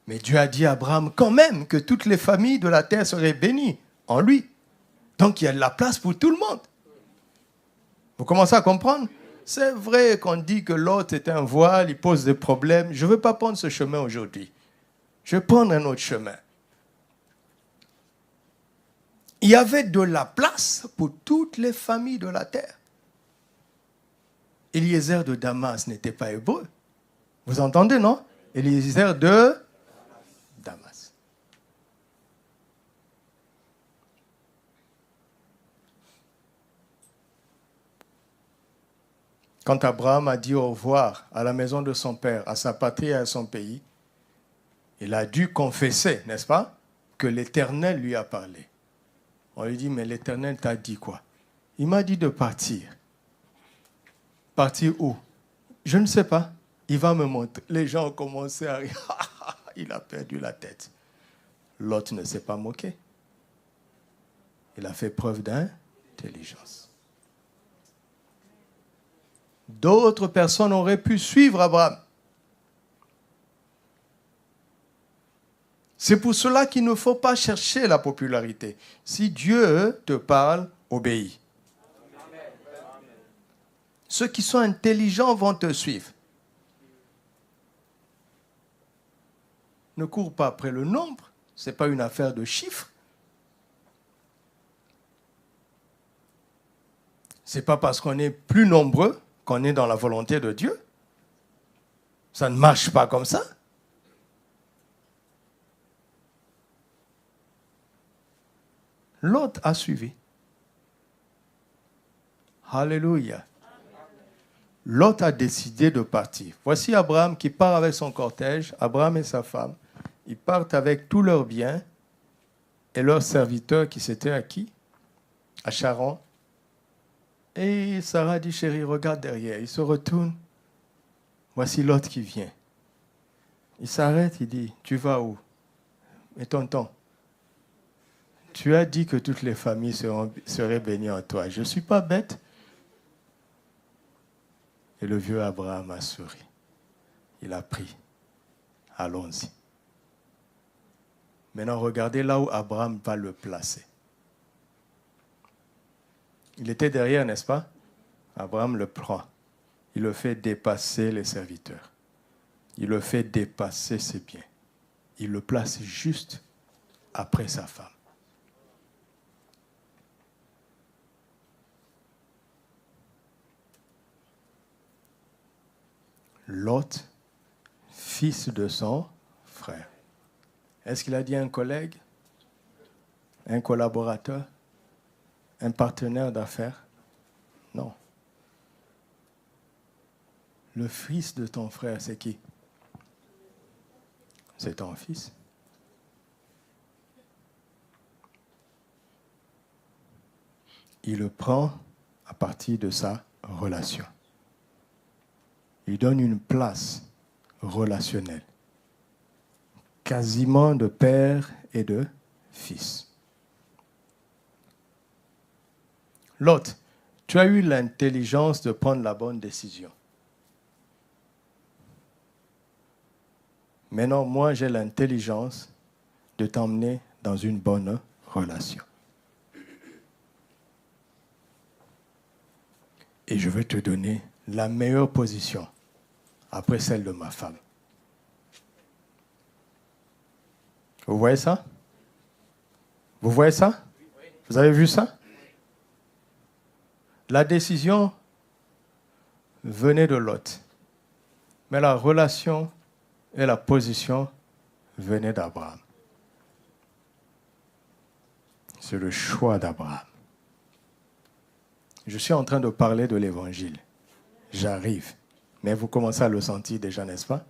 Mais Dieu a dit à Abraham quand même que toutes les familles de la terre seraient bénies en lui. Donc il y a de la place pour tout le monde. Vous commencez à comprendre? C'est vrai qu'on dit que Lot est un voile, il pose des problèmes. Je ne veux pas prendre ce chemin aujourd'hui. Je vais prendre un autre chemin. Il y avait de la place pour toutes les familles de la terre. Eliezer de Damas n'était pas hébreu. Vous entendez, non? Eliezer de Damas. Quand Abraham a dit au revoir à la maison de son père, à sa patrie et à son pays, il a dû confesser, n'est-ce pas, que l'Éternel lui a parlé. On lui dit, mais l'Éternel t'a dit quoi? Il m'a dit de partir. Partir où? Je ne sais pas. Il va me montrer. Les gens ont commencé à rire. Il a perdu la tête. L'autre ne s'est pas moqué. Il a fait preuve d'intelligence. D'autres personnes auraient pu suivre Abraham. C'est pour cela qu'il ne faut pas chercher la popularité. Si Dieu te parle, obéis. Ceux qui sont intelligents vont te suivre. Ne cours pas après le nombre. Ce n'est pas une affaire de chiffres. Ce n'est pas parce qu'on est plus nombreux qu'on est dans la volonté de Dieu. Ça ne marche pas comme ça. L'autre a suivi. Alléluia. Lot a décidé de partir. Voici Abraham qui part avec son cortège, Abraham et sa femme. Ils partent avec tous leurs biens et leurs serviteurs qui s'étaient acquis à Charan. Et Sarah dit, chérie, regarde derrière. Il se retourne. Voici Lot qui vient. Il s'arrête, il dit, tu vas où? Mais tonton, tu as dit que toutes les familles seraient bénies en toi. Je ne suis pas bête. Et le vieux Abraham a souri. Il a pris. Allons-y. Maintenant, regardez là où Abraham va le placer. Il était derrière, n'est-ce pas? Abraham le prend. Il le fait dépasser les serviteurs. Il le fait dépasser ses biens. Il le place juste après sa femme. Lot, fils de son frère. Est-ce qu'il a dit un collègue? Un collaborateur? Un partenaire d'affaires? Non. Le fils de ton frère, c'est qui? C'est ton fils. il le prend à partir de sa relation. Il donne une place relationnelle, quasiment de père et de fils. Lot, tu as eu l'intelligence de prendre la bonne décision. Maintenant, moi, j'ai l'intelligence de t'emmener dans une bonne relation. Et je vais te donner la meilleure position après celle de ma femme. Vous voyez ça? Vous voyez ça? Vous avez vu ça? La décision venait de Lot, mais la relation et la position venaient d'Abraham. C'est le choix d'Abraham. Je suis en train de parler de l'Évangile. J'arrive. Mais vous commencez à le sentir déjà, n'est-ce pas?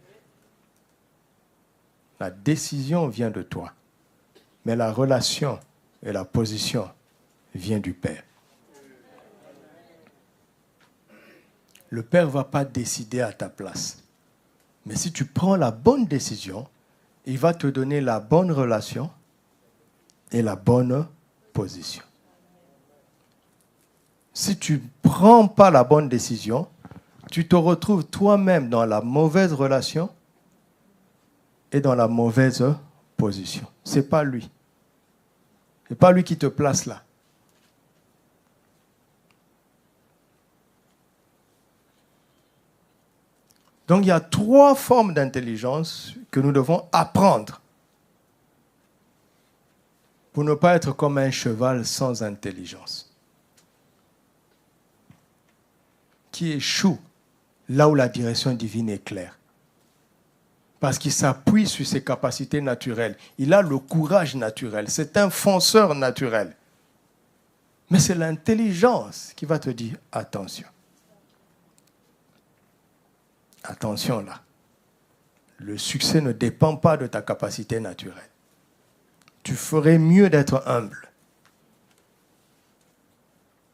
La décision vient de toi. Mais la relation et la position viennent du Père. Le Père ne va pas décider à ta place. Mais si tu prends la bonne décision, il va te donner la bonne relation et la bonne position. Si tu ne prends pas la bonne décision, tu te retrouves toi-même dans la mauvaise relation et dans la mauvaise position. Ce n'est pas lui. Ce n'est pas lui qui te place là. Donc il y a 3 formes d'intelligence que nous devons apprendre pour ne pas être comme un cheval sans intelligence, qui échoue là où la direction divine est claire. Parce qu'il s'appuie sur ses capacités naturelles. Il a le courage naturel. C'est un fonceur naturel. Mais c'est l'intelligence qui va te dire attention. Attention là. Le succès ne dépend pas de ta capacité naturelle. Tu ferais mieux d'être humble.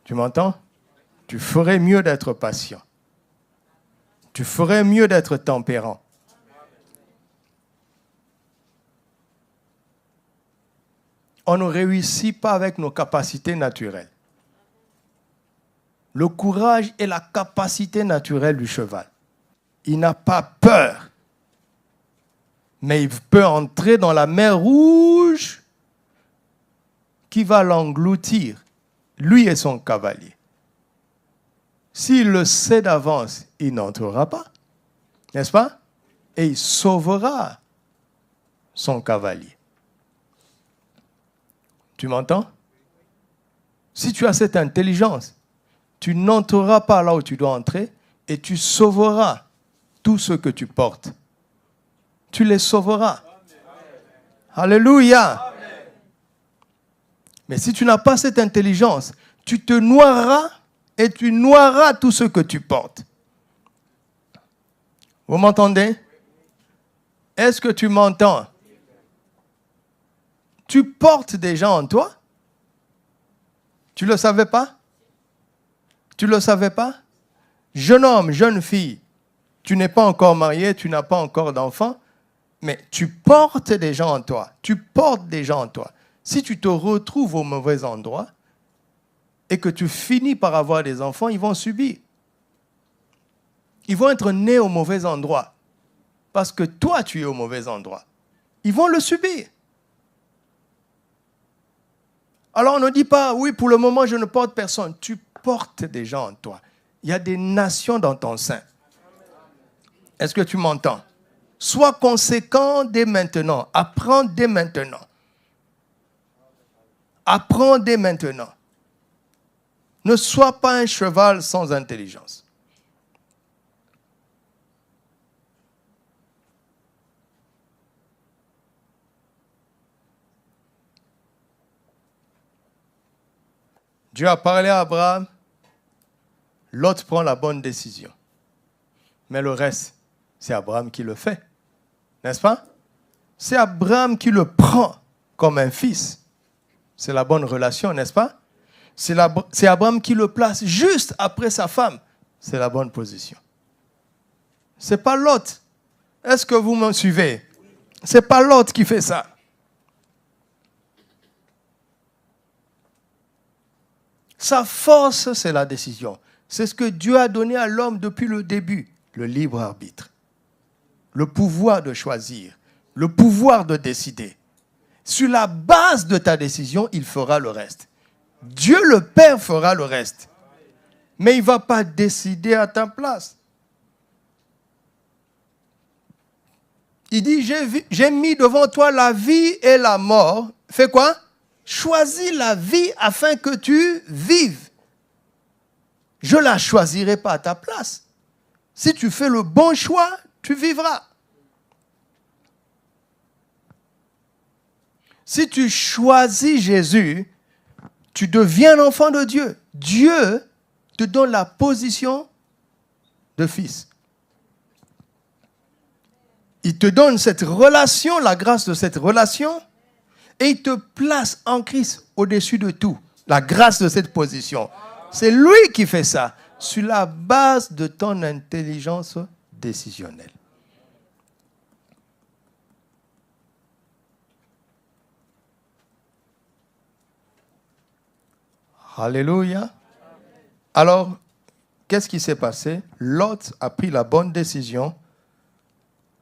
Tu m'entends? Tu ferais mieux d'être patient. Tu ferais mieux d'être tempérant. On ne réussit pas avec nos capacités naturelles. Le courage est la capacité naturelle du cheval. Il n'a pas peur. Mais il peut entrer dans la mer Rouge qui va l'engloutir. Lui et son cavalier. S'il le sait d'avance, il n'entrera pas. N'est-ce pas? Et il sauvera son cavalier. Tu m'entends? Si tu as cette intelligence, tu n'entreras pas là où tu dois entrer et tu sauveras tout ce que tu portes. Tu les sauveras. Alléluia. Amen. Mais si tu n'as pas cette intelligence, tu te noieras et tu noieras tout ce que tu portes. Vous m'entendez? Est-ce que tu m'entends? Tu portes des gens en toi? Tu ne le savais pas? Tu ne le savais pas? Jeune homme, jeune fille, tu n'es pas encore marié, tu n'as pas encore d'enfant, mais tu portes des gens en toi. Tu portes des gens en toi. Si tu te retrouves au mauvais endroit et que tu finis par avoir des enfants, ils vont subir. Ils vont être nés au mauvais endroit parce que toi, tu es au mauvais endroit. Ils vont le subir. Alors on ne dit pas, oui, pour le moment, je ne porte personne. Tu portes des gens en toi. Il y a des nations dans ton sein. Est-ce que tu m'entends? Sois conséquent dès maintenant. Apprends dès maintenant. Apprends dès maintenant. Ne sois pas un cheval sans intelligence. Dieu a parlé à Abraham. Lot prend la bonne décision. Mais le reste, c'est Abraham qui le fait. N'est-ce pas? C'est Abraham qui le prend comme un fils. C'est la bonne relation, n'est-ce pas? C'est Abraham qui le place juste après sa femme. C'est la bonne position. Ce n'est pas Lot. Est-ce que vous me suivez? Ce n'est pas Lot qui fait ça. Sa force, c'est la décision. C'est ce que Dieu a donné à l'homme depuis le début, le libre arbitre, le pouvoir de choisir, le pouvoir de décider. Sur la base de ta décision, il fera le reste. Dieu le Père fera le reste. Mais il ne va pas décider à ta place. Il dit, j'ai mis devant toi la vie et la mort. Fais quoi? Choisis la vie afin que tu vives. Je ne la choisirai pas à ta place. Si tu fais le bon choix, tu vivras. Si tu choisis Jésus, tu deviens un enfant de Dieu. Dieu te donne la position de fils. Il te donne cette relation, la grâce de cette relation, et il te place en Christ au-dessus de tout. La grâce de cette position. C'est lui qui fait ça, sur la base de ton intelligence décisionnelle. Alléluia. Alors, qu'est-ce qui s'est passé? Lot a pris la bonne décision.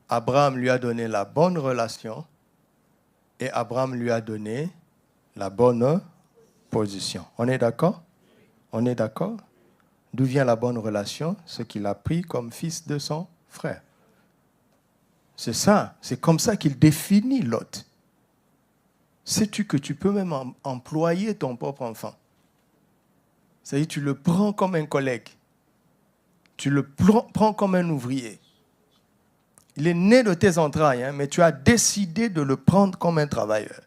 Abraham lui a donné la bonne relation. Et Abraham lui a donné la bonne position. On est d'accord? On est d'accord? D'où vient la bonne relation? Ce qu'il a pris comme fils de son frère. C'est ça. C'est comme ça qu'il définit Lot. Sais-tu que tu peux même employer ton propre enfant? C'est-à-dire tu le prends comme un collègue. Tu le prends comme un ouvrier. Il est né de tes entrailles, mais tu as décidé de le prendre comme un travailleur.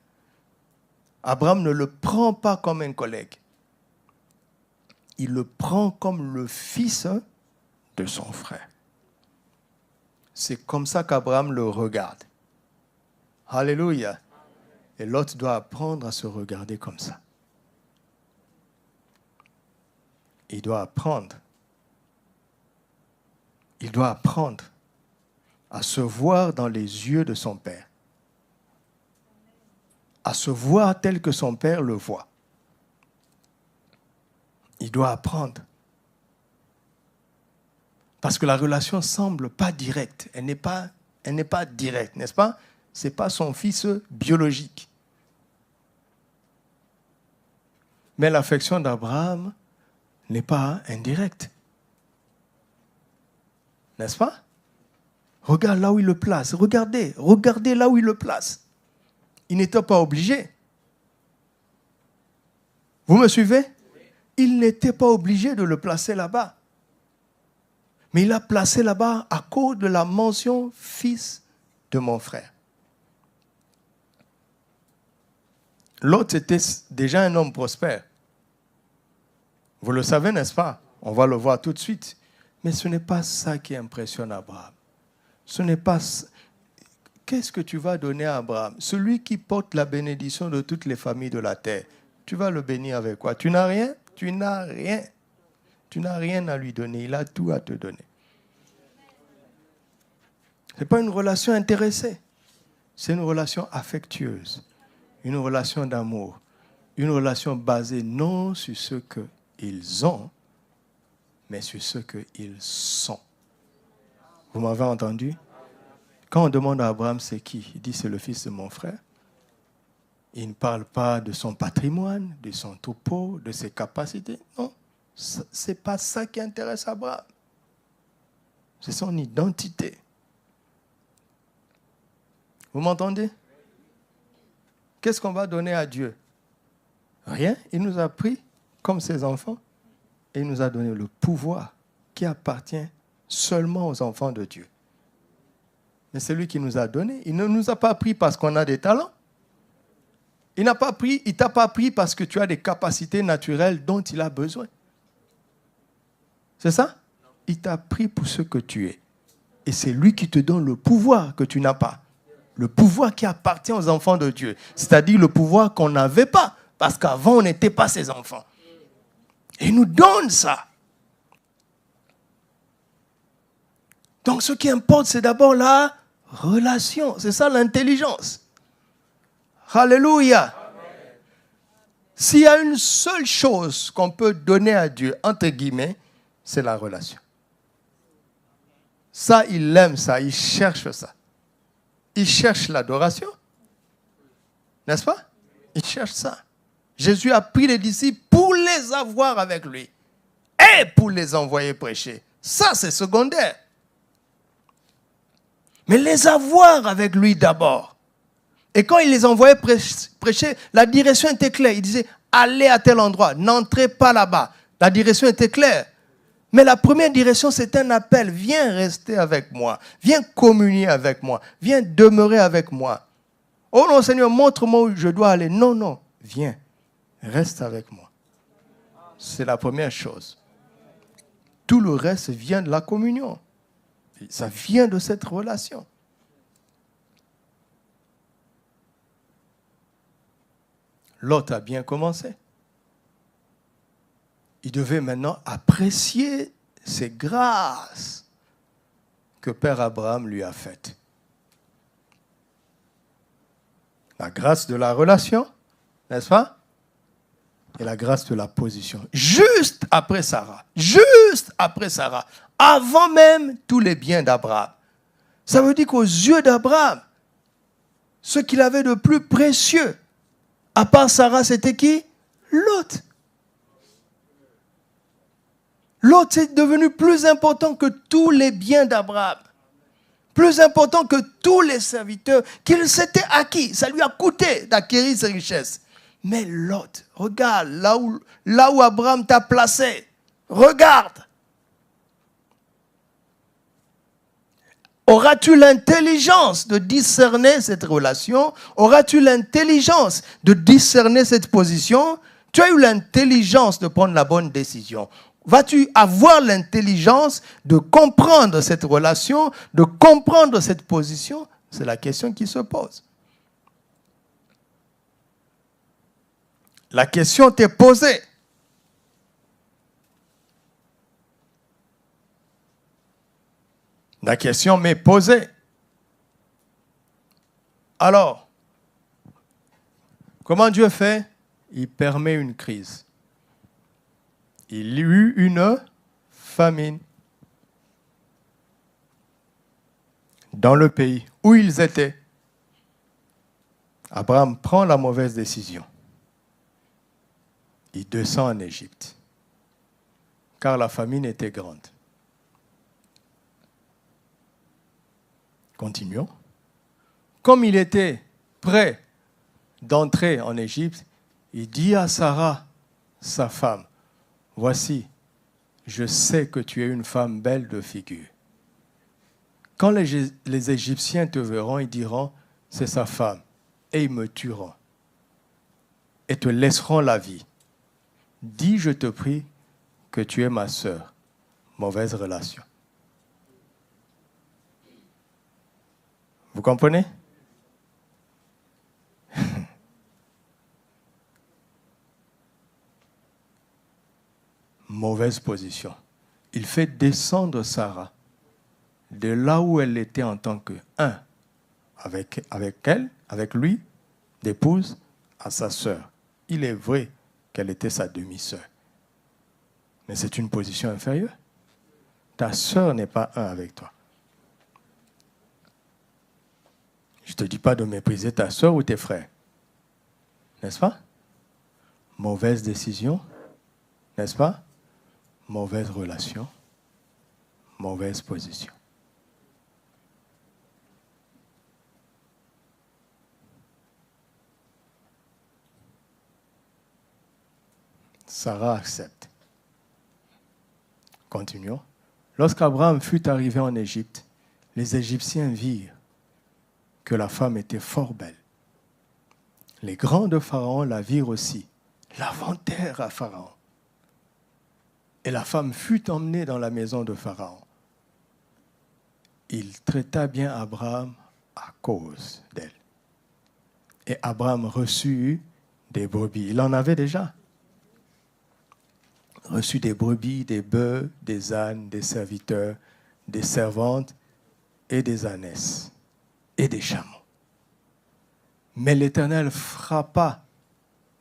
Abraham ne le prend pas comme un collègue. Il le prend comme le fils de son frère. C'est comme ça qu'Abraham le regarde. Alléluia. Et l'autre doit apprendre à se regarder comme ça. Il doit apprendre. Il doit apprendre à se voir dans les yeux de son Père. À se voir tel que son Père le voit. Il doit apprendre. Parce que la relation ne semble pas directe. Elle n'est pas directe, n'est-ce pas? Ce n'est pas son fils biologique. Mais l'affection d'Abraham n'est pas indirecte. N'est-ce pas? Regarde là où il le place. Regardez là où il le place. Il n'était pas obligé. Vous me suivez? Il n'était pas obligé de le placer là-bas. Mais il l'a placé là-bas à cause de la mention « fils de mon frère ». L'autre était déjà un homme prospère. Vous le savez, n'est-ce pas? On va le voir tout de suite. Mais ce n'est pas ça qui impressionne Abraham. Ce n'est pas... Qu'est-ce que tu vas donner à Abraham? Celui qui porte la bénédiction de toutes les familles de la terre. Tu vas le bénir avec quoi? Tu n'as rien? Tu n'as rien. Tu n'as rien à lui donner. Il a tout à te donner. Ce n'est pas une relation intéressée. C'est une relation affectueuse. Une relation d'amour. Une relation basée non sur ce qu'ils ont, mais sur ce qu'ils sont. Vous m'avez entendu? Quand on demande à Abraham c'est qui, il dit c'est le fils de mon frère. Il ne parle pas de son patrimoine, de son troupeau, de ses capacités. Non, ce n'est pas ça qui intéresse Abraham. C'est son identité. Vous m'entendez? Qu'est-ce qu'on va donner à Dieu? Rien. Il nous a pris comme ses enfants et il nous a donné le pouvoir qui appartient seulement aux enfants de Dieu. Mais c'est lui qui nous a donné. Il ne nous a pas pris parce qu'on a des talents. Il ne t'a pas pris parce que tu as des capacités naturelles dont il a besoin. C'est ça? Il t'a pris pour ce que tu es. Et c'est lui qui te donne le pouvoir que tu n'as pas. Le pouvoir qui appartient aux enfants de Dieu. C'est-à-dire le pouvoir qu'on n'avait pas. Parce qu'avant, on n'était pas ses enfants. Et il nous donne ça. Donc ce qui importe, c'est d'abord la relation. C'est ça l'intelligence. Alléluia. S'il y a une seule chose qu'on peut donner à Dieu, entre guillemets, c'est la relation. Ça, il aime ça, il cherche ça. Il cherche l'adoration. N'est-ce pas? Il cherche ça. Jésus a pris les disciples pour les avoir avec lui et pour les envoyer prêcher. Ça, c'est secondaire. Mais les avoir avec lui d'abord. Et quand il les envoyait prêcher, la direction était claire. Il disait, allez à tel endroit, n'entrez pas là-bas. La direction était claire. Mais la première direction, c'est un appel. Viens rester avec moi. Viens communier avec moi. Viens demeurer avec moi. Oh non, Seigneur, montre-moi où je dois aller. Non, non, viens, reste avec moi. C'est la première chose. Tout le reste vient de la communion. Ça vient de cette relation. Lot a bien commencé. Il devait maintenant apprécier ces grâces que Père Abraham lui a faites. La grâce de la relation, n'est-ce pas? Et la grâce de la position. Juste après Sarah. Juste après Sarah. Avant même tous les biens d'Abraham. Ça veut dire qu'aux yeux d'Abraham, ce qu'il avait de plus précieux, à part Sarah, c'était qui? Lot. Lot est devenu plus important que tous les biens d'Abraham. Plus important que tous les serviteurs qu'il s'était acquis. Ça lui a coûté d'acquérir ses richesses. Mais Lot, regarde là où Abraham t'a placé. Regarde. Auras-tu l'intelligence de discerner cette relation? Auras-tu l'intelligence de discerner cette position? Tu as eu l'intelligence de prendre la bonne décision. Vas-tu avoir l'intelligence de comprendre cette relation, de comprendre cette position? C'est la question qui se pose. La question t'est posée. La question m'est posée. Alors, comment Dieu fait? Il permet une crise. Il y eut une famine dans le pays où ils étaient. Abraham prend la mauvaise décision. Il descend en Égypte, car la famine était grande. Continuons. Comme il était prêt d'entrer en Égypte, il dit à Sarah, sa femme, « Voici, je sais que tu es une femme belle de figure. Quand les Égyptiens te verront, ils diront, c'est sa femme, et ils me tueront, et te laisseront la vie. Dis, je te prie, que tu es ma sœur. » Mauvaise relation. Vous comprenez? Mauvaise position. Il fait descendre Sarah de là où elle était en tant que avec elle, avec lui, d'épouse, à sa sœur. Il est vrai qu'elle était sa demi-sœur. Mais c'est une position inférieure. Ta sœur n'est pas avec toi. Je ne te dis pas de mépriser ta sœur ou tes frères. N'est-ce pas? Mauvaise décision. N'est-ce pas? Mauvaise relation. Mauvaise position. Sarah accepte. Continuons. Lorsqu'Abraham fut arrivé en Égypte, les Égyptiens virent que la femme était fort belle. Les grands de Pharaon la virent aussi, la vantèrent à Pharaon. Et la femme fut emmenée dans la maison de Pharaon. Il traita bien Abraham à cause d'elle. Et Abraham reçut des brebis. Il en avait déjà. reçu des brebis, des bœufs, des ânes, des serviteurs, des servantes et des ânesses et des chameaux. Mais l'Éternel frappa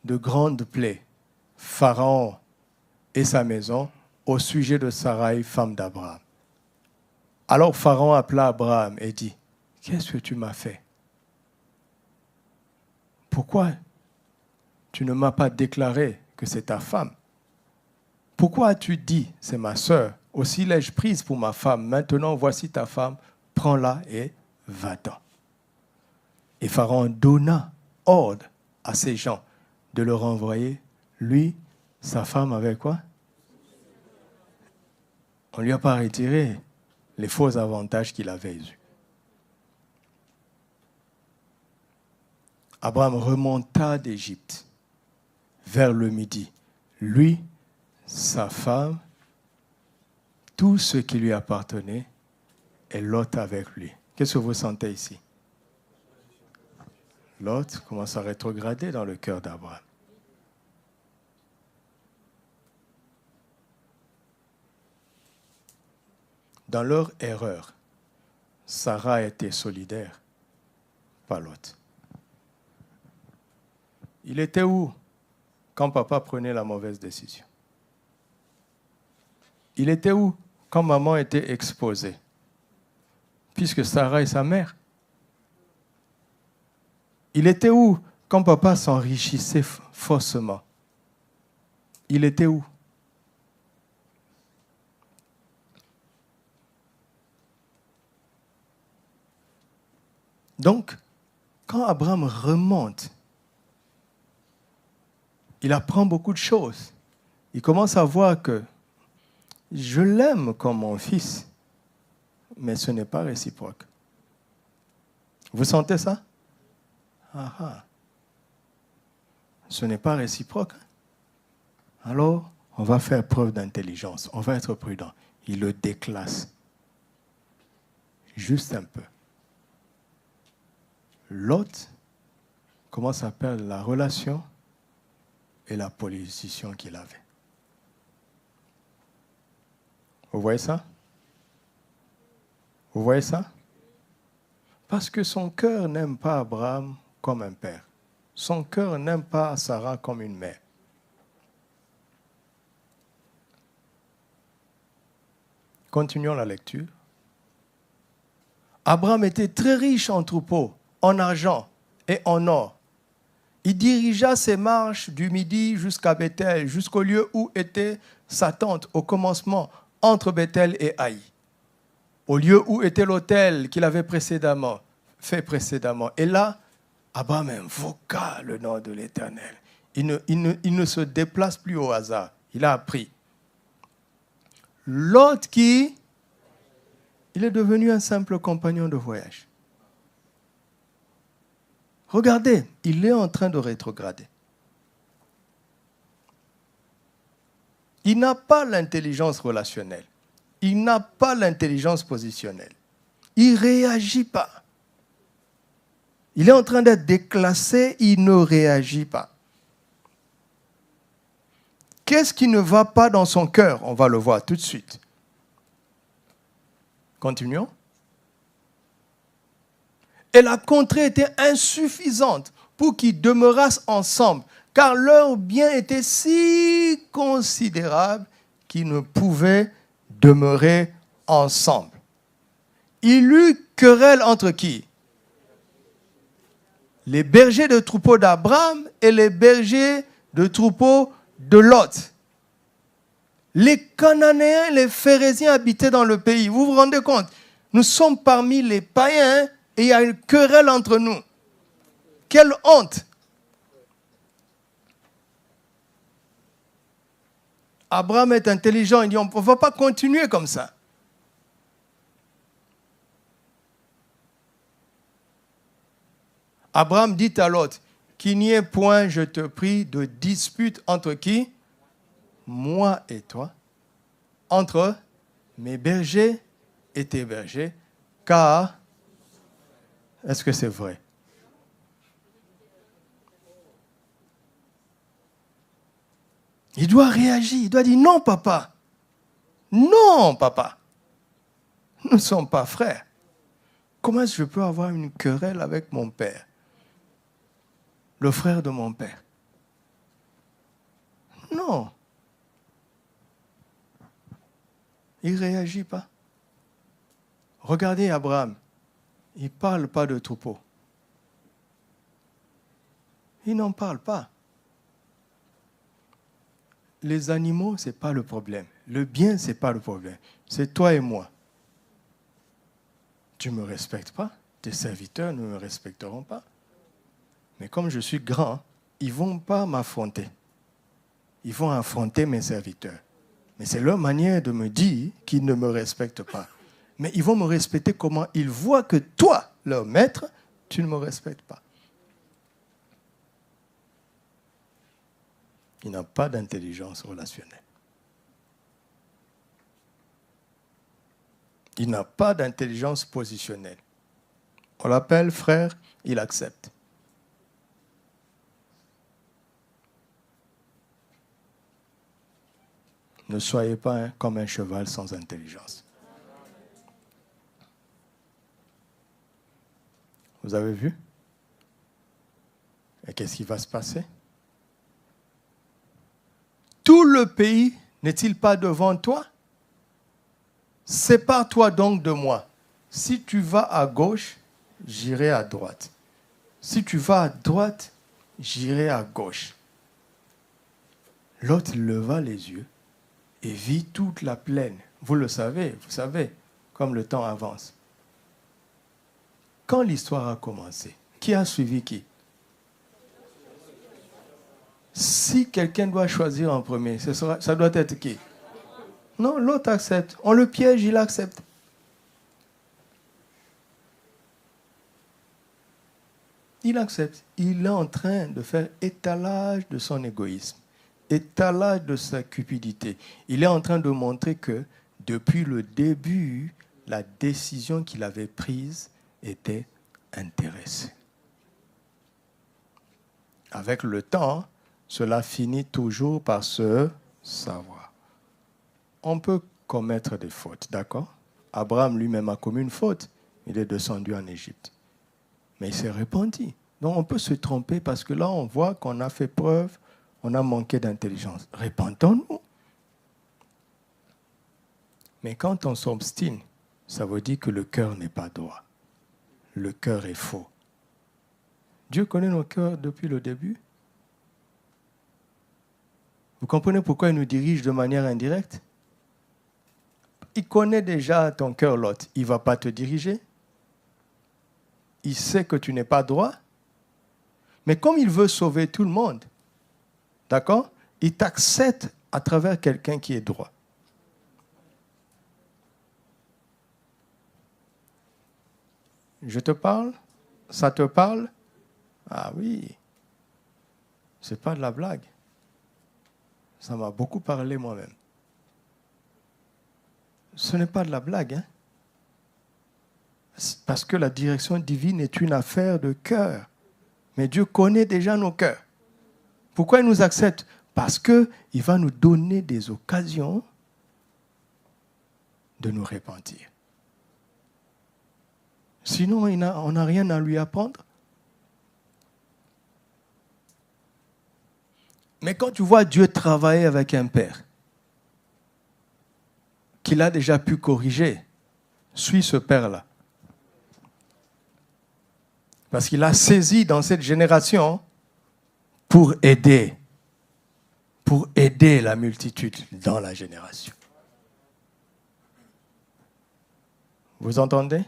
de grandes plaies Pharaon et sa maison au sujet de Sarai, femme d'Abraham. Alors Pharaon appela Abraham et dit, « Qu'est-ce que tu m'as fait? Pourquoi tu ne m'as pas déclaré que c'est ta femme? Pourquoi as-tu dit, c'est ma sœur, aussi l'ai-je prise pour ma femme, maintenant voici ta femme, prends-la et va-t'en. » Et Pharaon donna ordre à ses gens de le renvoyer. Lui, sa femme avec quoi? On ne lui a pas retiré les faux avantages qu'il avait eus. Abraham remonta d'Égypte vers le midi. Lui, sa femme, tout ce qui lui appartenait, et Lot avec lui. Qu'est-ce que vous sentez ici? Lot commence à rétrograder dans le cœur d'Abraham. Dans leur erreur, Sarah était solidaire, pas Lot. Il était où quand papa prenait la mauvaise décision? Il était où quand maman était exposée? Puisque Sarah est sa mère. Il était où quand papa s'enrichissait faussement? Il était où? Donc, quand Abraham remonte, il apprend beaucoup de choses. Il commence à voir que je l'aime comme mon fils, mais ce n'est pas réciproque. Vous sentez ça? Ah ah. Ce n'est pas réciproque. Alors, on va faire preuve d'intelligence. On va être prudent. Il le déclasse. Juste un peu. L'autre commence à perdre la relation et la position qu'il avait. Vous voyez ça? Vous voyez ça? Parce que son cœur n'aime pas Abraham comme un père. Son cœur n'aime pas Sarah comme une mère. Continuons la lecture. Abraham était très riche en troupeaux, en argent et en or. Il dirigea ses marches du midi jusqu'à Bethel, jusqu'au lieu où était sa tente au commencement, entre Bethel et Haï, au lieu où était l'autel qu'il avait fait précédemment. Et là, Abraham invoqua le nom de l'Éternel. Il ne se déplace plus au hasard. Il a appris. L'autre il est devenu un simple compagnon de voyage. Regardez, il est en train de rétrograder. Il n'a pas l'intelligence relationnelle. Il n'a pas l'intelligence positionnelle. Il ne réagit pas. Il est en train d'être déclassé, il ne réagit pas. Qu'est-ce qui ne va pas dans son cœur? On va le voir tout de suite. Continuons. Et la contrée était insuffisante pour qu'ils demeurassent ensemble, car leur bien était si considérable qu'ils ne pouvaient demeurer ensemble. Il eut querelle entre qui? Les bergers de troupeaux d'Abraham et les bergers de troupeaux de Lot. Les Cananéens et les Phéréziens habitaient dans le pays. Vous vous rendez compte? Nous sommes parmi les païens et il y a une querelle entre nous. Quelle honte! Abraham est intelligent. Il dit, on ne va pas continuer comme ça. Abraham dit à Lot, qu'il n'y ait point, je te prie, de dispute entre qui? Moi et toi. Entre mes bergers et tes bergers. Car, est-ce que c'est vrai? Il doit réagir, il doit dire non, papa. Non, papa. Nous ne sommes pas frères. Comment est-ce que je peux avoir une querelle avec mon père? Le frère de mon père. Non. Il ne réagit pas. Regardez Abraham. Il ne parle pas de troupeau. Il n'en parle pas. Les animaux, ce n'est pas le problème. Le bien, ce n'est pas le problème. C'est toi et moi. Tu ne me respectes pas. Tes serviteurs ne me respecteront pas. Mais comme je suis grand, ils ne vont pas m'affronter. Ils vont affronter mes serviteurs. Mais c'est leur manière de me dire qu'ils ne me respectent pas. Mais ils vont me respecter comment ils voient que toi, leur maître, tu ne me respectes pas. Il n'a pas d'intelligence relationnelle. Il n'a pas d'intelligence positionnelle. On l'appelle frère, il accepte. Ne soyez pas comme un cheval sans intelligence. Vous avez vu? Et qu'est-ce qui va se passer? Tout le pays n'est-il pas devant toi? Sépare-toi donc de moi. Si tu vas à gauche, j'irai à droite. Si tu vas à droite, j'irai à gauche. L'autre leva les yeux et vit toute la plaine. Vous le savez, comme le temps avance. Quand l'histoire a commencé, qui a suivi qui? Si quelqu'un doit choisir en premier, ça doit être qui? Non, l'autre accepte. On le piège, il accepte. Il accepte. Il est en train de faire étalage de son égoïsme, étalage de sa cupidité. Il est en train de montrer que depuis le début, la décision qu'il avait prise était intéressée. Avec le temps, cela finit toujours par se savoir. On peut commettre des fautes, d'accord? Abraham lui-même a commis une faute. Il est descendu en Égypte. Mais il s'est repenti. Donc on peut se tromper parce que là, on voit qu'on a fait preuve, on a manqué d'intelligence. Repentons-nous. Mais quand on s'obstine, ça veut dire que le cœur n'est pas droit. Le cœur est faux. Dieu connaît nos cœurs depuis le début. Vous comprenez pourquoi il nous dirige de manière indirecte? Il connaît déjà ton cœur, l'autre. Il ne va pas te diriger. Il sait que tu n'es pas droit. Mais comme il veut sauver tout le monde, d'accord? Il t'accepte à travers quelqu'un qui est droit. Je te parle? Ça te parle? Ah oui. Ce n'est pas de la blague. Ça m'a beaucoup parlé moi-même. Ce n'est pas de la blague, hein? Parce que la direction divine est une affaire de cœur. Mais Dieu connaît déjà nos cœurs. Pourquoi il nous accepte? Parce qu'il va nous donner des occasions de nous repentir. Sinon, on n'a rien à lui apprendre. Mais quand tu vois Dieu travailler avec un père, qu'il a déjà pu corriger, suis ce père-là. Parce qu'il a saisi dans cette génération pour aider la multitude dans la génération. Vous entendez?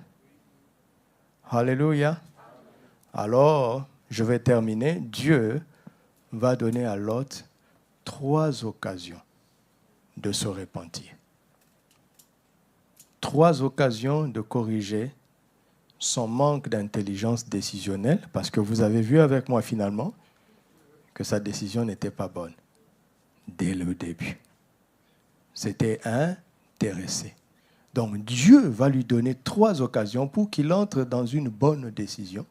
Alléluia. Alors, je vais terminer. Dieu va donner à Lot 3 occasions de se repentir. 3 occasions de corriger son manque d'intelligence décisionnelle, parce que vous avez vu avec moi finalement que sa décision n'était pas bonne dès le début. C'était intéressé. Donc Dieu va lui donner 3 occasions pour qu'il entre dans une bonne décision,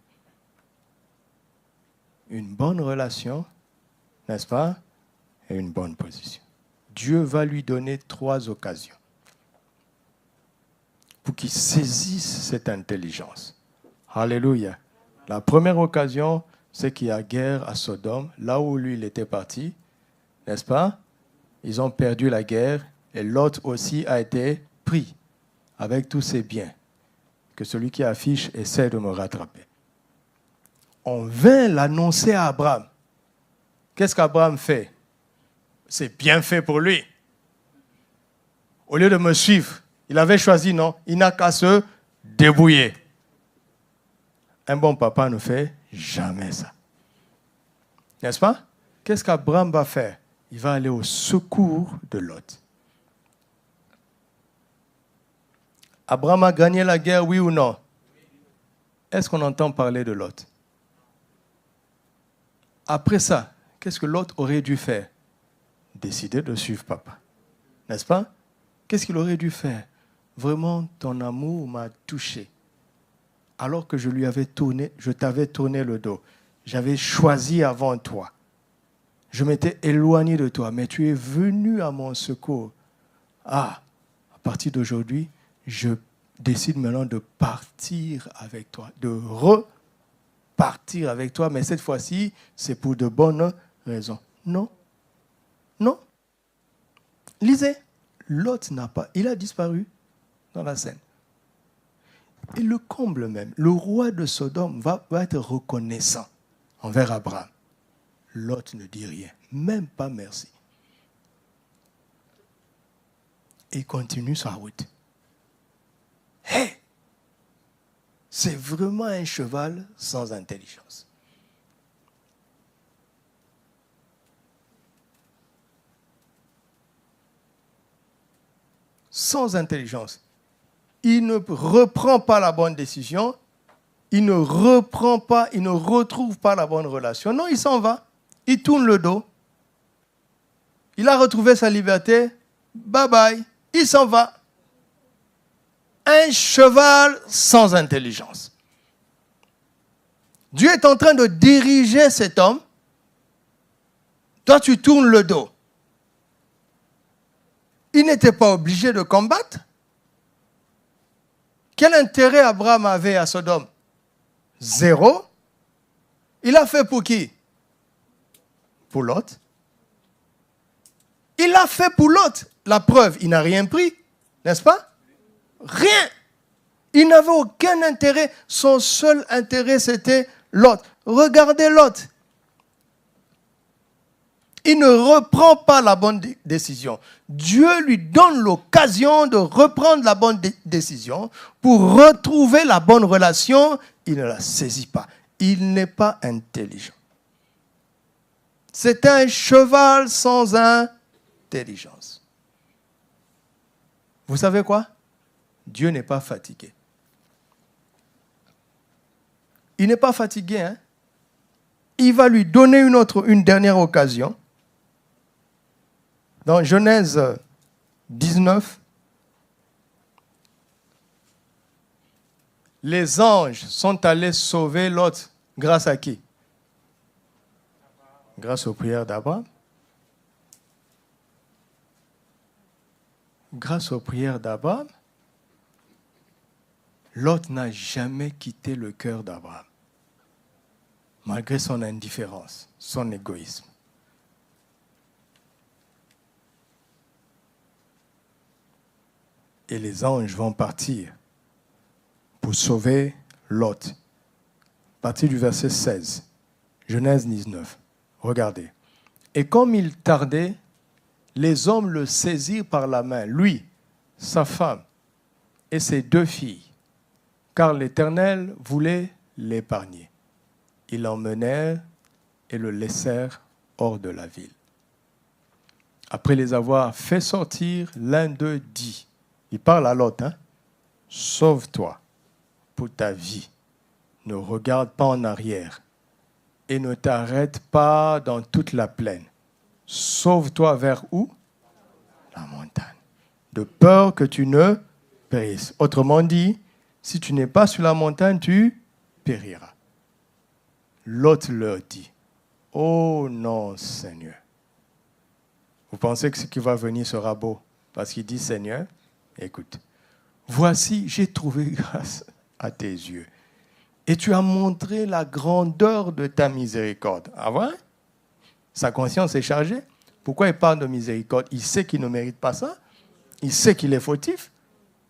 une bonne relation, n'est-ce pas, et une bonne position. Dieu va lui donner 3 occasions pour qu'il saisisse cette intelligence. Alléluia. La première occasion, c'est qu'il y a guerre à Sodome, là où lui il était parti, n'est-ce pas? Ils ont perdu la guerre et Lot aussi a été pris avec tous ses biens. Que celui qui affiche essaie de me rattraper. On vint l'annoncer à Abraham. Qu'est-ce qu'Abraham fait? C'est bien fait pour lui. Au lieu de me suivre, il avait choisi, non, il n'a qu'à se débrouiller. Un bon papa ne fait jamais ça. N'est-ce pas? Qu'est-ce qu'Abraham va faire? Il va aller au secours de Lot. Abraham a gagné la guerre, oui ou non? Est-ce qu'on entend parler de Lot? Après ça, qu'est-ce que Lot aurait dû faire? Décider de suivre papa. N'est-ce pas? Qu'est-ce qu'il aurait dû faire? Vraiment, ton amour m'a touché. Alors que je t'avais tourné le dos. J'avais choisi avant toi. Je m'étais éloigné de toi, mais tu es venu à mon secours. À partir d'aujourd'hui, je décide maintenant de partir avec toi, de repartir avec toi, mais cette fois-ci, c'est pour de bonnes raisons. Non. Non. Lisez. Lot n'a pas, il a disparu dans la scène. Et le comble même, le roi de Sodome va être reconnaissant envers Abraham. Lot ne dit rien, même pas merci. Et il continue sa route. Hé! C'est vraiment un cheval sans intelligence. Sans intelligence. Il ne reprend pas la bonne décision, il ne retrouve pas la bonne relation. Non, il s'en va, il tourne le dos. Il a retrouvé sa liberté, bye bye, il s'en va. Un cheval sans intelligence. Dieu est en train de diriger cet homme. Toi, tu tournes le dos. Il n'était pas obligé de combattre. Quel intérêt Abraham avait à Sodome? 0. Il a fait pour qui? Pour Lot. Il a fait pour Lot. La preuve, il n'a rien pris, n'est-ce pas? Rien. Il n'avait aucun intérêt. Son seul intérêt, c'était Lot. Regardez Lot. Il ne reprend pas la bonne décision. Dieu lui donne l'occasion de reprendre la bonne décision pour retrouver la bonne relation. Il ne la saisit pas. Il n'est pas intelligent. C'est un cheval sans intelligence. Vous savez quoi? Dieu n'est pas fatigué. Il n'est pas fatigué, hein? Il va lui donner une dernière occasion. Dans Genèse 19, les anges sont allés sauver Lot grâce à qui? Grâce aux prières d'Abraham. Grâce aux prières d'Abraham, Lot n'a jamais quitté le cœur d'Abraham, malgré son indifférence, son égoïsme. Et les anges vont partir pour sauver Lot. À partir du verset 16, Genèse 19. Regardez. Et comme il tardait, les hommes le saisirent par la main, lui, sa femme et ses 2 filles, car l'Éternel voulait l'épargner. Ils l'emmenèrent et le laissèrent hors de la ville. Après les avoir fait sortir, l'un d'eux dit, il parle à Lot, hein? Sauve-toi pour ta vie. Ne regarde pas en arrière et ne t'arrête pas dans toute la plaine. Sauve-toi vers où? La montagne. De peur que tu ne périsses. Autrement dit, si tu n'es pas sur la montagne, tu périras. Lot leur dit, oh non, Seigneur, Vous pensez que ce qui va venir sera beau? Parce qu'il dit, Seigneur, écoute, voici, j'ai trouvé grâce à tes yeux. Et tu as montré la grandeur de ta miséricorde. Ah ouais? Sa conscience est chargée. Pourquoi il parle de miséricorde? Il sait qu'il ne mérite pas ça. Il sait qu'il est fautif.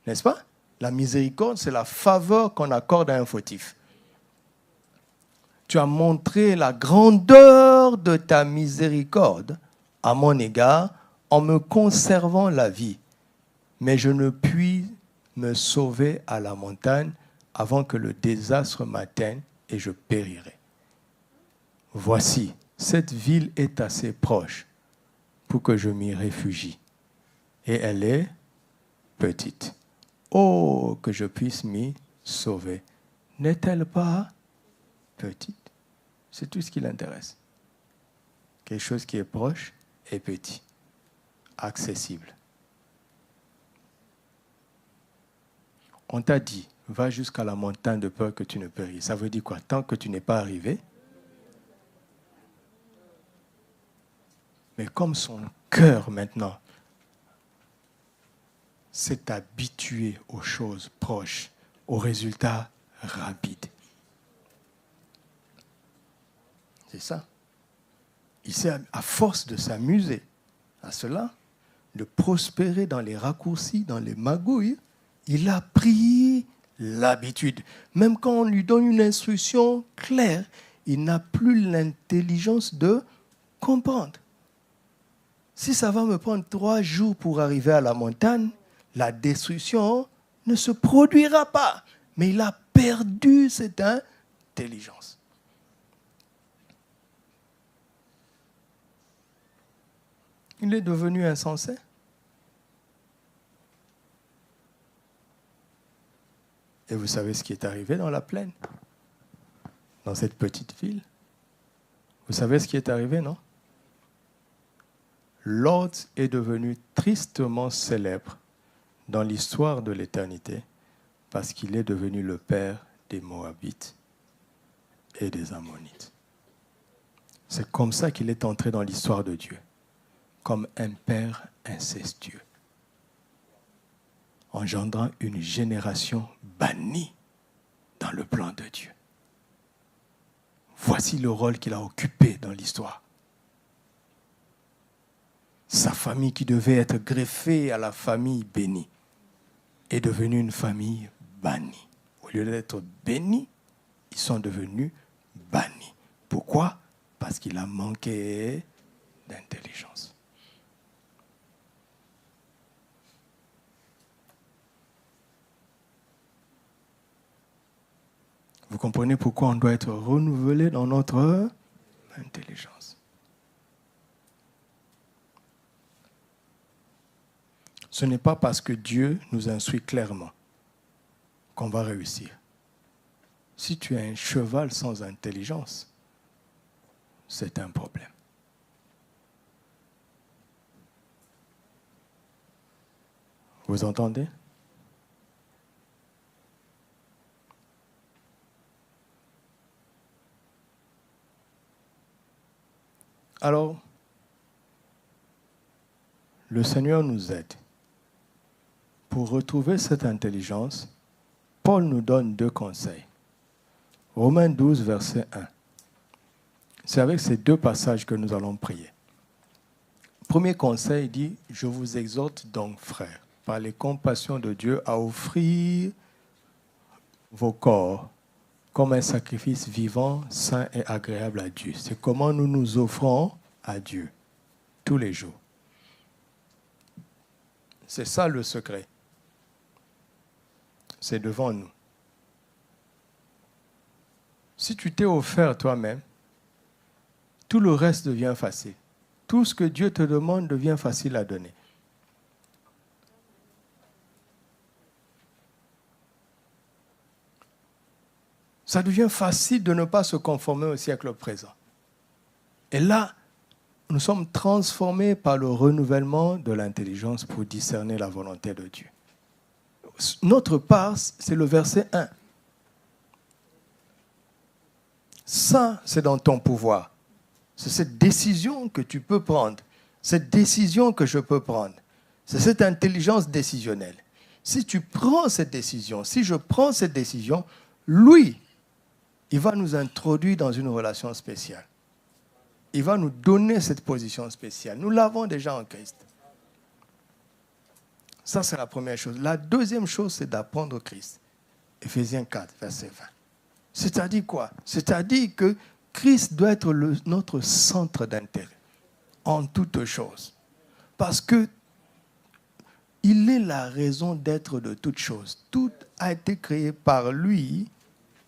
N'est-ce pas? La miséricorde, c'est la faveur qu'on accorde à un fautif. Tu as montré la grandeur de ta miséricorde à mon égard en me conservant la vie. Mais je ne puis me sauver à la montagne avant que le désastre m'atteigne et je périrai. Voici, cette ville est assez proche pour que je m'y réfugie. Et elle est petite. Oh, que je puisse m'y sauver. N'est-elle pas petite? C'est tout ce qui l'intéresse. Quelque chose qui est proche et petit, accessible. On t'a dit, va jusqu'à la montagne de peur que tu ne périsses. Ça veut dire quoi? Tant que tu n'es pas arrivé. Mais comme son cœur maintenant s'est habitué aux choses proches, aux résultats rapides. C'est ça. Il s'est, à force de s'amuser à cela, de prospérer dans les raccourcis, dans les magouilles, il a pris l'habitude. Même quand on lui donne une instruction claire, il n'a plus l'intelligence de comprendre. Si ça va me prendre 3 jours pour arriver à la montagne, la destruction ne se produira pas. Mais il a perdu cette intelligence. Il est devenu insensé. Et vous savez ce qui est arrivé dans la plaine, dans cette petite ville? Vous savez ce qui est arrivé, non? Lot est devenu tristement célèbre dans l'histoire de l'éternité parce qu'il est devenu le père des Moabites et des Ammonites. C'est comme ça qu'il est entré dans l'histoire de Dieu, comme un père incestueux, engendrant une génération bannie dans le plan de Dieu. Voici le rôle qu'il a occupé dans l'histoire. Sa famille qui devait être greffée à la famille bénie est devenue une famille bannie. Au lieu d'être bénis, ils sont devenus bannis. Pourquoi? Parce qu'il a manqué d'intelligence. Vous comprenez pourquoi on doit être renouvelé dans notre intelligence. Ce n'est pas parce que Dieu nous instruit clairement qu'on va réussir. Si tu es un cheval sans intelligence, c'est un problème. Vous entendez? Alors, le Seigneur nous aide. Pour retrouver cette intelligence, Paul nous donne 2 conseils. Romains 12, verset 1. C'est avec ces 2 passages que nous allons prier. Premier conseil dit, je vous exhorte donc, frères, par les compassions de Dieu, à offrir vos corps comme un sacrifice vivant, saint et agréable à Dieu. C'est comment nous nous offrons à Dieu tous les jours. C'est ça le secret. C'est devant nous. Si tu t'es offert toi-même, tout le reste devient facile. Tout ce que Dieu te demande devient facile à donner. Ça devient facile de ne pas se conformer au siècle présent. Et là, nous sommes transformés par le renouvellement de l'intelligence pour discerner la volonté de Dieu. Notre part, c'est le verset 1. Ça, c'est dans ton pouvoir. C'est cette décision que tu peux prendre cette décision que je peux prendre. C'est cette intelligence décisionnelle. Si tu prends cette décision, si je prends cette décision, lui, il va nous introduire dans une relation spéciale. Il va nous donner cette position spéciale. Nous l'avons déjà en Christ. Ça, c'est la première chose. La deuxième chose, c'est d'apprendre Christ. Éphésiens 4, verset 20. C'est-à-dire quoi? C'est-à-dire que Christ doit être notre centre d'intérêt en toutes choses. Parce que il est la raison d'être de toutes choses. Tout a été créé par lui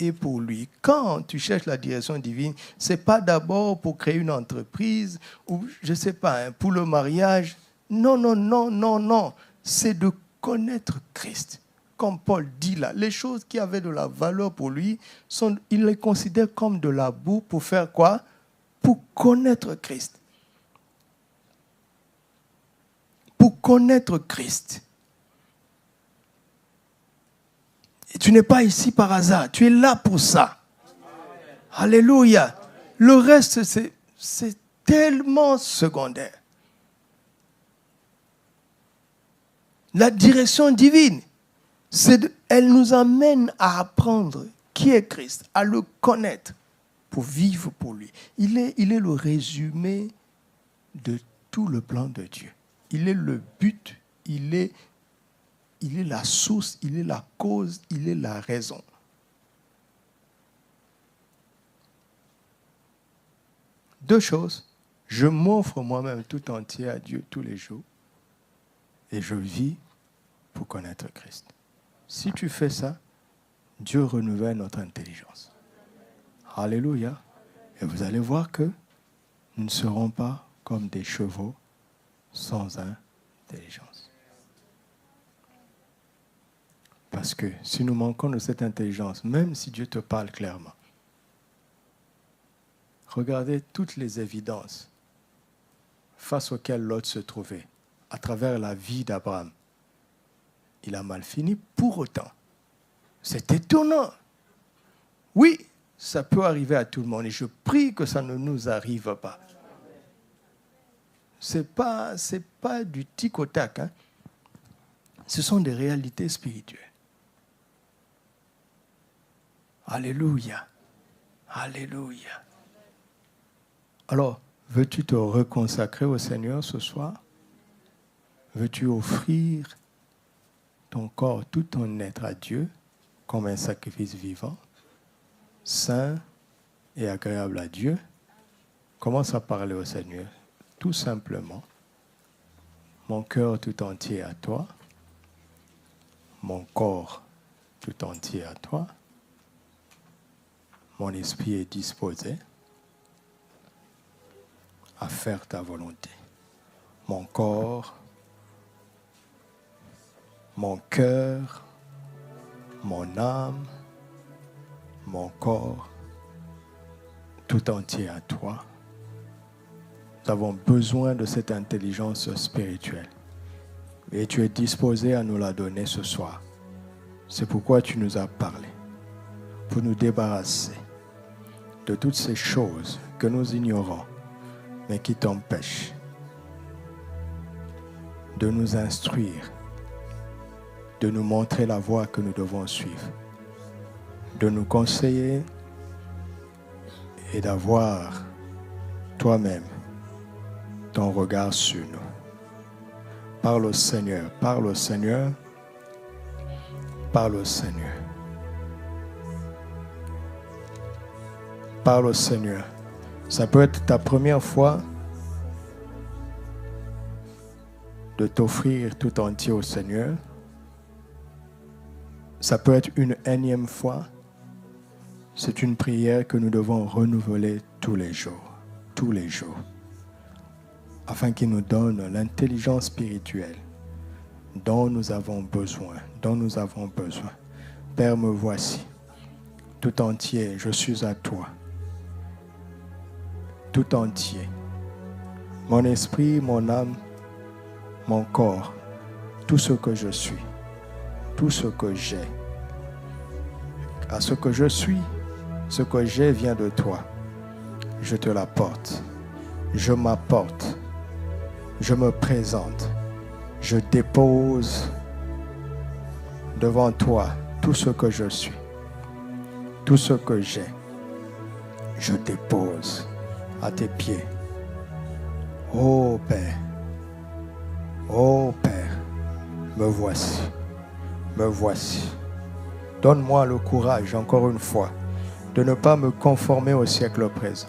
et pour lui. Quand tu cherches la direction divine, ce n'est pas d'abord pour créer une entreprise ou, je ne sais pas, pour le mariage. Non, non, non, non, non. C'est de connaître Christ. Comme Paul dit là, les choses qui avaient de la valeur pour lui, il les considère comme de la boue pour faire quoi? Pour connaître Christ. Pour connaître Christ. Et tu n'es pas ici par hasard, tu es là pour ça. Alléluia. Le reste, c'est tellement secondaire. La direction divine, elle nous amène à apprendre qui est Christ, à le connaître pour vivre pour lui. Il est le résumé de tout le plan de Dieu. Il est le but, il est la source, il est la cause, il est la raison. Deux choses. Je m'offre moi-même tout entier à Dieu tous les jours et je vis pour connaître Christ. Si tu fais ça, Dieu renouvelle notre intelligence. Alléluia. Et vous allez voir que nous ne serons pas comme des chevaux sans intelligence. Parce que si nous manquons de cette intelligence, même si Dieu te parle clairement, regardez toutes les évidences face auxquelles Lot se trouvait à travers la vie d'Abraham. Il a mal fini pour autant. C'est étonnant. Oui, ça peut arriver à tout le monde et je prie que ça ne nous arrive pas. C'est pas du tic au tac. Hein. Ce sont des réalités spirituelles. Alléluia. Alléluia. Alors, veux-tu te reconsacrer au Seigneur ce soir? Veux-tu offrir ton corps, tout ton être à Dieu comme un sacrifice vivant, saint et agréable à Dieu? Commence à parler au Seigneur. Tout simplement, mon cœur tout entier à toi, mon corps tout entier à toi, mon esprit est disposé à faire ta volonté. Mon corps, mon cœur, mon âme, mon corps, tout entier à toi. Nous avons besoin de cette intelligence spirituelle. Et tu es disposé à nous la donner ce soir. C'est pourquoi tu nous as parlé. Pour nous débarrasser de toutes ces choses que nous ignorons, mais qui t'empêchent de nous instruire, de nous montrer la voie que nous devons suivre, de nous conseiller et d'avoir toi-même ton regard sur nous. Parle au Seigneur, parle au Seigneur, parle au Seigneur. Parle au Seigneur. Ça peut être ta première fois de t'offrir tout entier au Seigneur. Ça peut être une énième fois. C'est une prière que nous devons renouveler tous les jours, afin qu'il nous donne l'intelligence spirituelle dont nous avons besoin, Père, me voici, tout entier, je suis à toi, tout entier, mon esprit, mon âme, mon corps, tout ce que je suis, tout ce que j'ai. À ce que je suis, ce que j'ai vient de toi. Je te l'apporte. Je m'apporte je me présente. Je dépose devant toi tout ce que je suis, tout ce que j'ai. Je dépose à tes pieds. Ô Père, me voici, me voici. Donne-moi le courage, encore une fois, de ne pas me conformer au siècle présent,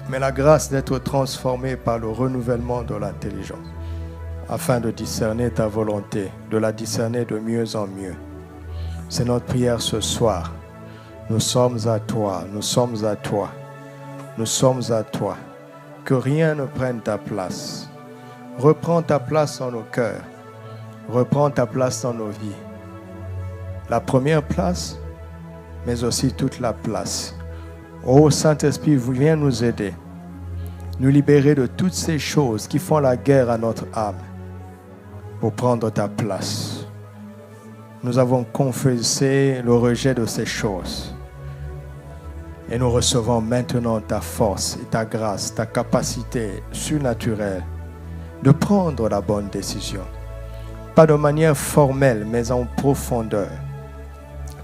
mais la grâce d'être transformé par le renouvellement de l'intelligence, afin de discerner ta volonté, de la discerner de mieux en mieux. C'est notre prière ce soir. Nous sommes à toi, nous sommes à toi, nous sommes à toi. Que rien ne prenne ta place. Reprends ta place dans nos cœurs. Reprends ta place dans nos vies. La première place, mais aussi toute la place. Ô Saint-Esprit, viens nous aider, nous libérer de toutes ces choses qui font la guerre à notre âme, pour prendre ta place. Nous avons confessé le rejet de ces choses. Et nous recevons maintenant ta force et ta grâce, ta capacité surnaturelle de prendre la bonne décision. Pas de manière formelle, mais en profondeur.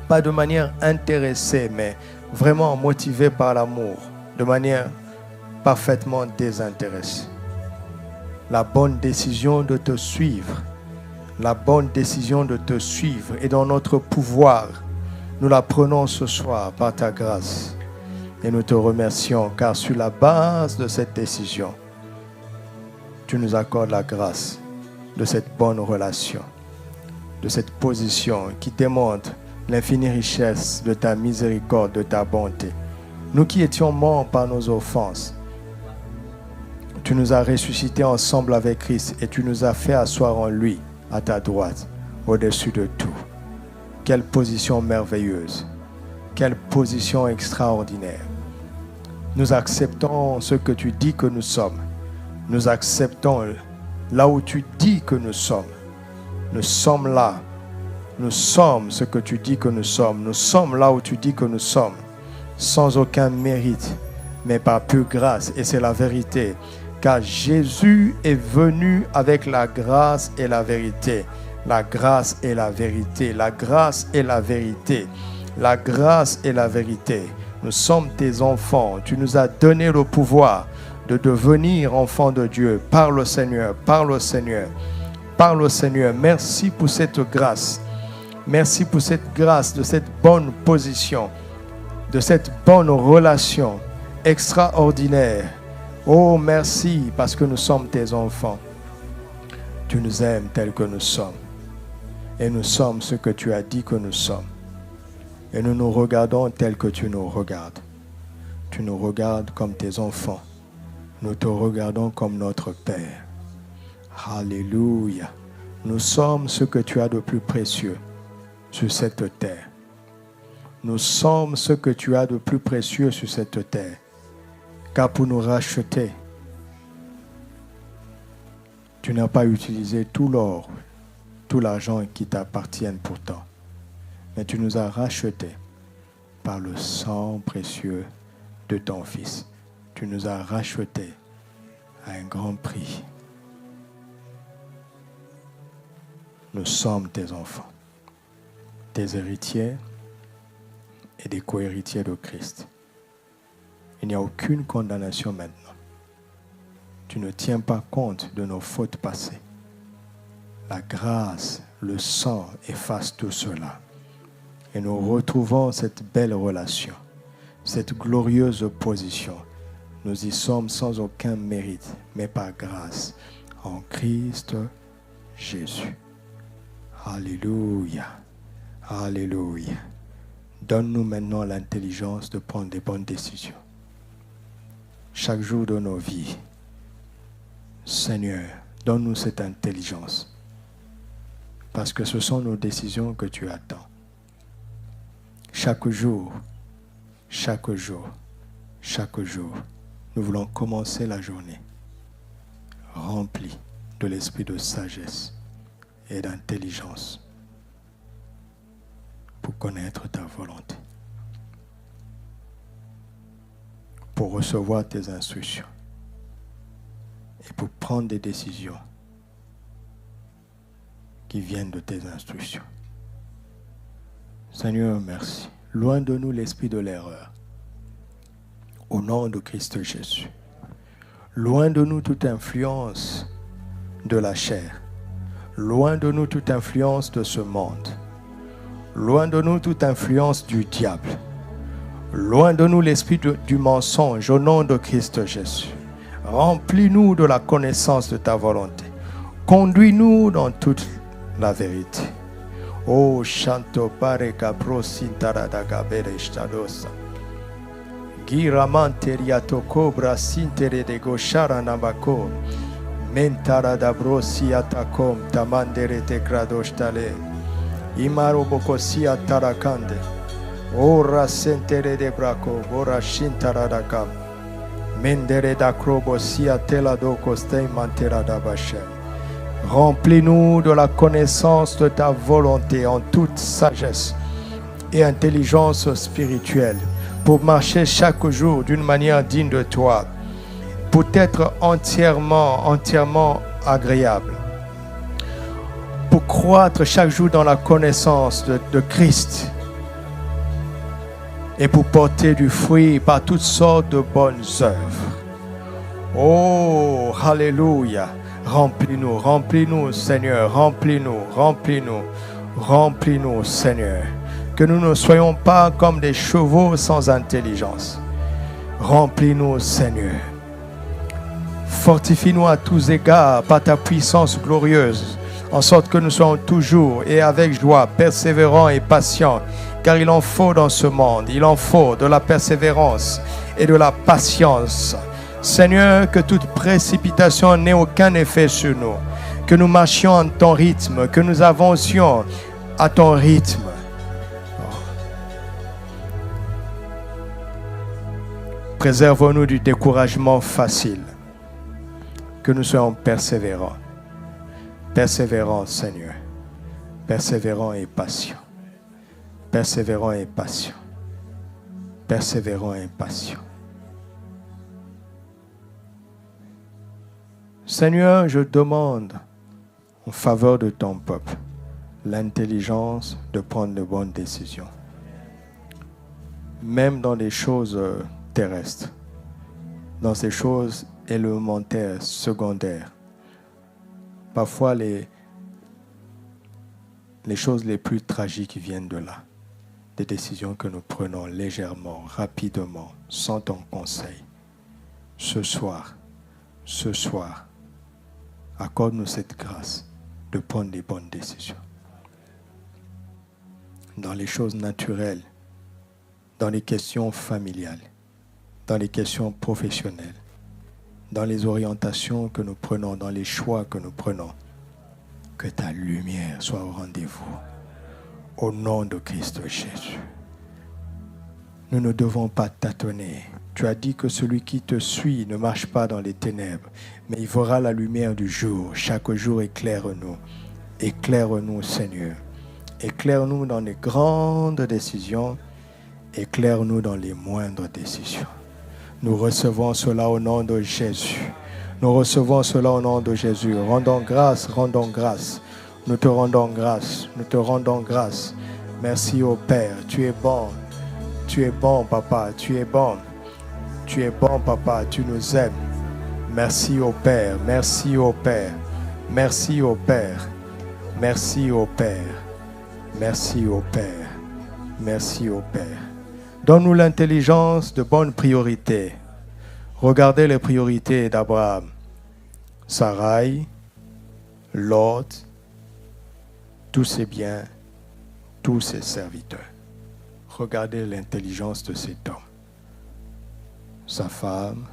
Pas de manière intéressée, mais vraiment motivée par l'amour, de manière parfaitement désintéressée. La bonne décision de te suivre, la bonne décision de te suivre est dans notre pouvoir. Nous la prenons ce soir par ta grâce. Et nous te remercions car sur la base de cette décision, tu nous accordes la grâce de cette bonne relation, de cette position qui démontre l'infinie richesse de ta miséricorde, de ta bonté. Nous qui étions morts par nos offenses, tu nous as ressuscités ensemble avec Christ et tu nous as fait asseoir en lui, à ta droite, au-dessus de tout. Quelle position merveilleuse, quelle position extraordinaire. Nous acceptons ce que tu dis que nous sommes. Nous acceptons là où tu dis que nous sommes. Nous sommes là. Nous sommes ce que tu dis que nous sommes. Nous sommes là où tu dis que nous sommes. Sans aucun mérite, mais par pure grâce. Et c'est la vérité. Car Jésus est venu avec la grâce et la vérité. La grâce et la vérité. La grâce et la vérité. La grâce et la vérité. Nous sommes tes enfants. Tu nous as donné le pouvoir de devenir enfants de Dieu par le Seigneur, par le Seigneur, par le Seigneur. Merci pour cette grâce. Merci pour cette grâce, de cette bonne position, de cette bonne relation extraordinaire. Oh, merci parce que nous sommes tes enfants. Tu nous aimes tels que nous sommes. Et nous sommes ce que tu as dit que nous sommes. Et nous nous regardons tels que tu nous regardes. Tu nous regardes comme tes enfants. Nous te regardons comme notre Père. Alléluia. Nous sommes ce que tu as de plus précieux sur cette terre. Nous sommes ce que tu as de plus précieux sur cette terre. Car pour nous racheter, tu n'as pas utilisé tout l'or, tout l'argent qui t'appartiennent pourtant. Mais tu nous as rachetés par le sang précieux de ton Fils. Tu nous as rachetés à un grand prix. Nous sommes tes enfants, tes héritiers et des co-héritiers de Christ. Il n'y a aucune condamnation maintenant. Tu ne tiens pas compte de nos fautes passées. La grâce, le sang efface tout cela. Et nous retrouvons cette belle relation, cette glorieuse position. Nous y sommes sans aucun mérite, mais par grâce, en Christ Jésus. Alléluia. Alléluia. Donne-nous maintenant l'intelligence de prendre des bonnes décisions. Chaque jour de nos vies, Seigneur, donne-nous cette intelligence. Parce que ce sont nos décisions que tu attends. Chaque jour, chaque jour, chaque jour, nous voulons commencer la journée remplie de l'esprit de sagesse et d'intelligence pour connaître ta volonté, pour recevoir tes instructions, et pour prendre des décisions qui viennent de tes instructions. Seigneur, merci. Loin de nous l'esprit de l'erreur. Au nom de Christ Jésus. Loin de nous toute influence de la chair. Loin de nous toute influence de ce monde. Loin de nous toute influence du diable. Loin de nous l'esprit du mensonge au nom de Christ Jésus. Remplis-nous de la connaissance de ta volonté. Conduis-nous dans toute la vérité. Oh, Shanto Pare Capro Sintarada Gabere Stadosa. Giramanteria Cobra Sintere de Goshara Nabako. Mentara da Brosi Atacom Tamandere te Gradostale. Imaro Bokosia Tarakande. Ora Sentere de Braco. Ora Shintara da Gam. Mendere da Crobosia Tela do Costei Mantera da Bachem. Remplis-nous de la connaissance de ta volonté en toute sagesse et intelligence spirituelle pour marcher chaque jour d'une manière digne de toi, pour être entièrement agréable, pour croître chaque jour dans la connaissance de Christ et pour porter du fruit par toutes sortes de bonnes œuvres. Oh, Alléluia! Remplis-nous, remplis-nous, Seigneur, remplis-nous, remplis-nous, remplis-nous, Seigneur. Que nous ne soyons pas comme des chevaux sans intelligence. Remplis-nous, Seigneur. Fortifie-nous à tous égards par ta puissance glorieuse, en sorte que nous soyons toujours et avec joie, persévérants et patients, car il en faut dans ce monde, il en faut de la persévérance et de la patience. Seigneur, que toute précipitation n'ait aucun effet sur nous, que nous marchions en ton rythme, que nous avancions à ton rythme. Préserve-nous du découragement facile, que nous soyons persévérants. Persévérants, Seigneur. Persévérants et patients. Persévérants et patients. Persévérants et patients. Seigneur, je demande en faveur de ton peuple l'intelligence de prendre de bonnes décisions. Même dans les choses terrestres, dans ces choses élémentaires, secondaires. Parfois, les choses les plus tragiques viennent de là. Des décisions que nous prenons légèrement, rapidement, sans ton conseil. Ce soir, accorde-nous cette grâce de prendre des bonnes décisions. Dans les choses naturelles, dans les questions familiales, dans les questions professionnelles, dans les orientations que nous prenons, dans les choix que nous prenons, que ta lumière soit au rendez-vous. Au nom de Christ Jésus. Nous ne devons pas tâtonner. Tu as dit que celui qui te suit ne marche pas dans les ténèbres, mais il verra la lumière du jour. Chaque jour, éclaire-nous. Éclaire-nous, Seigneur. Éclaire-nous dans les grandes décisions. Éclaire-nous dans les moindres décisions. Nous recevons cela au nom de Jésus. Nous recevons cela au nom de Jésus. Rendons grâce, rendons grâce. Nous te rendons grâce. Nous te rendons grâce. Merci au Père. Tu es bon. Tu es bon, Papa. Tu es bon. Tu es bon, Papa. Tu nous aimes. Merci au Père. Merci au Père. Merci au Père. Merci au Père. Merci au Père. Merci au Père. Donne-nous l'intelligence de bonnes priorités. Regardez les priorités d'Abraham. Sarai, Lot, tous ses biens, tous ses serviteurs. Regardez l'intelligence de cet homme. Sa femme,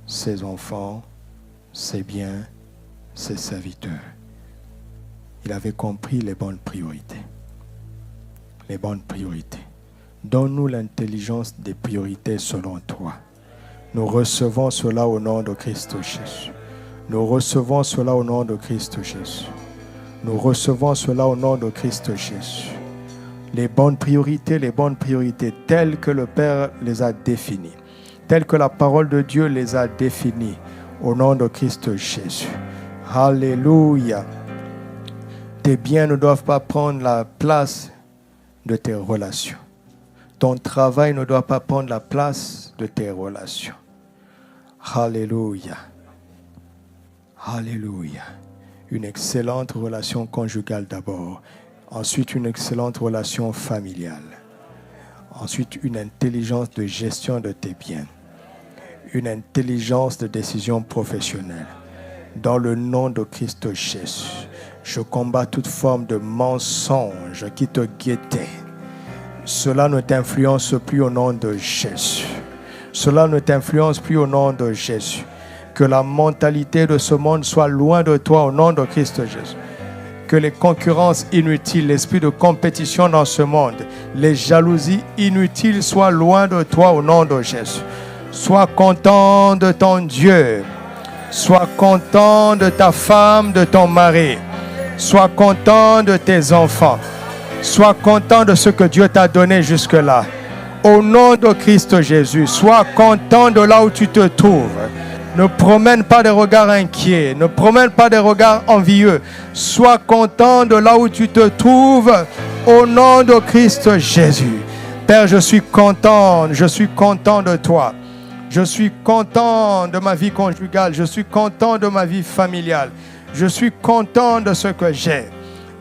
ses enfants, ses biens, ses serviteurs. Il avait compris les bonnes priorités. Les bonnes priorités. Donne-nous l'intelligence des priorités selon toi. Nous recevons cela au nom de Christ Jésus. Nous recevons cela au nom de Christ Jésus. Nous recevons cela au nom de Christ Jésus. Les bonnes priorités telles que le Père les a définies, telles que la parole de Dieu les a définies. Au nom de Christ Jésus. Alléluia. Tes biens ne doivent pas prendre la place de tes relations. Ton travail ne doit pas prendre la place de tes relations. Alléluia. Alléluia. Une excellente relation conjugale d'abord. Ensuite, une excellente relation familiale. Ensuite, une intelligence de gestion de tes biens. Une intelligence de décision professionnelle. Dans le nom de Christ Jésus, je combats toute forme de mensonge qui te guettait. Cela ne t'influence plus au nom de Jésus. Cela ne t'influence plus au nom de Jésus. Que la mentalité de ce monde soit loin de toi au nom de Christ Jésus. Que les concurrences inutiles, l'esprit de compétition dans ce monde, les jalousies inutiles soient loin de toi au nom de Jésus. Sois content de ton Dieu. Sois content de ta femme, de ton mari. Sois content de tes enfants. Sois content de ce que Dieu t'a donné jusque-là. Au nom de Christ Jésus, sois content de là où tu te trouves. Ne promène pas des regards inquiets. Ne promène pas des regards envieux. Sois content de là où tu te trouves. Au nom de Christ Jésus. Père, je suis content de toi. Je suis content de ma vie conjugale. Je suis content de ma vie familiale. Je suis content de ce que j'ai.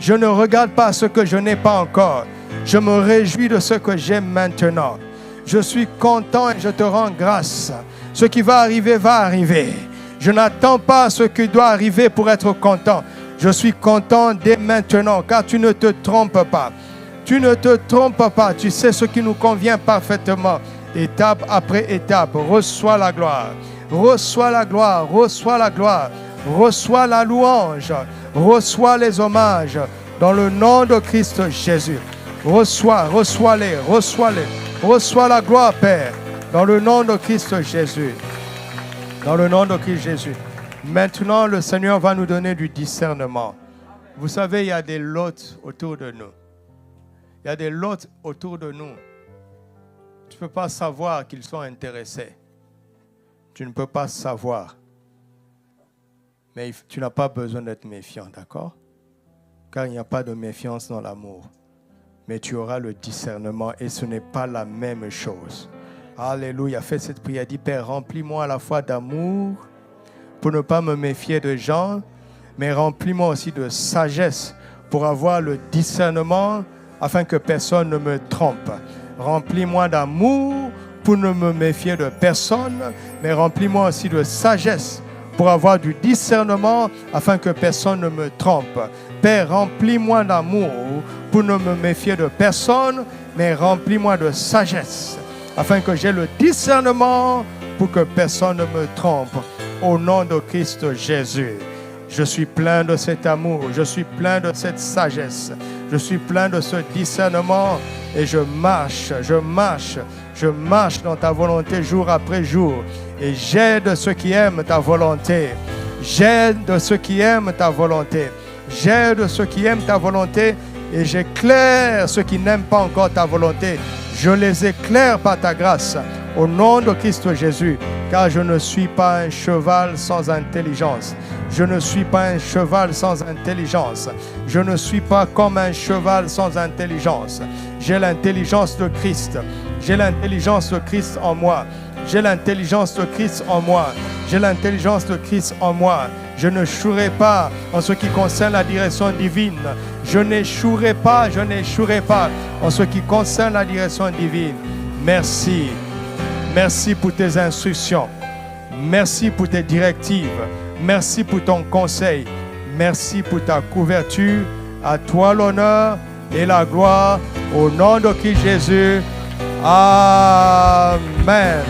Je ne regarde pas ce que je n'ai pas encore. Je me réjouis de ce que j'ai maintenant. Je suis content et je te rends grâce. Ce qui va arriver, va arriver. Je n'attends pas ce qui doit arriver pour être content. Je suis content dès maintenant, car tu ne te trompes pas. Tu ne te trompes pas. Tu sais ce qui nous convient parfaitement. Étape après étape, reçois la gloire. Reçois la gloire, reçois la gloire. Reçois la louange. Reçois les hommages. Dans le nom de Christ Jésus. Reçois-les. Reçois la gloire, Père. Dans le nom de Christ Jésus. Dans le nom de Christ Jésus. Maintenant, le Seigneur va nous donner du discernement. Vous savez, il y a des lots autour de nous. Il y a des lots autour de nous. Tu ne peux pas savoir qu'ils sont intéressés. Tu ne peux pas savoir. Mais tu n'as pas besoin d'être méfiant, d'accord? Car il n'y a pas de méfiance dans l'amour. Mais tu auras le discernement et ce n'est pas la même chose. Alléluia. Fais cette prière. Dis, Père, remplis-moi à la fois d'amour pour ne pas me méfier de gens, mais remplis-moi aussi de sagesse pour avoir le discernement afin que personne ne me trompe. Remplis-moi d'amour pour ne me méfier de personne, mais remplis-moi aussi de sagesse pour avoir du discernement afin que personne ne me trompe. Père, remplis-moi d'amour pour ne me méfier de personne, mais remplis-moi de sagesse afin que j'aie le discernement pour que personne ne me trompe. Au nom de Christ Jésus, je suis plein de cet amour, je suis plein de cette sagesse, je suis plein de ce discernement et je marche dans ta volonté jour après jour. Et j'aide ceux qui aiment ta volonté. J'aide ceux qui aiment ta volonté. J'aide ceux qui aiment ta volonté et j'éclaire ceux qui n'aiment pas encore ta volonté. Je les éclaire par ta grâce au nom de Christ Jésus, car je ne suis pas un cheval sans intelligence. Je ne suis pas un cheval sans intelligence. Je ne suis pas comme un cheval sans intelligence. J'ai l'intelligence de Christ. J'ai l'intelligence de Christ en moi. J'ai l'intelligence de Christ en moi. J'ai l'intelligence de Christ en moi. Je ne n'échouerai pas en ce qui concerne la direction divine. Je n'échouerai pas en ce qui concerne la direction divine. Merci. Merci pour tes instructions. Merci pour tes directives. Merci pour ton conseil. Merci pour ta couverture. À toi l'honneur et la gloire. Au nom de Christ Jésus. Amen.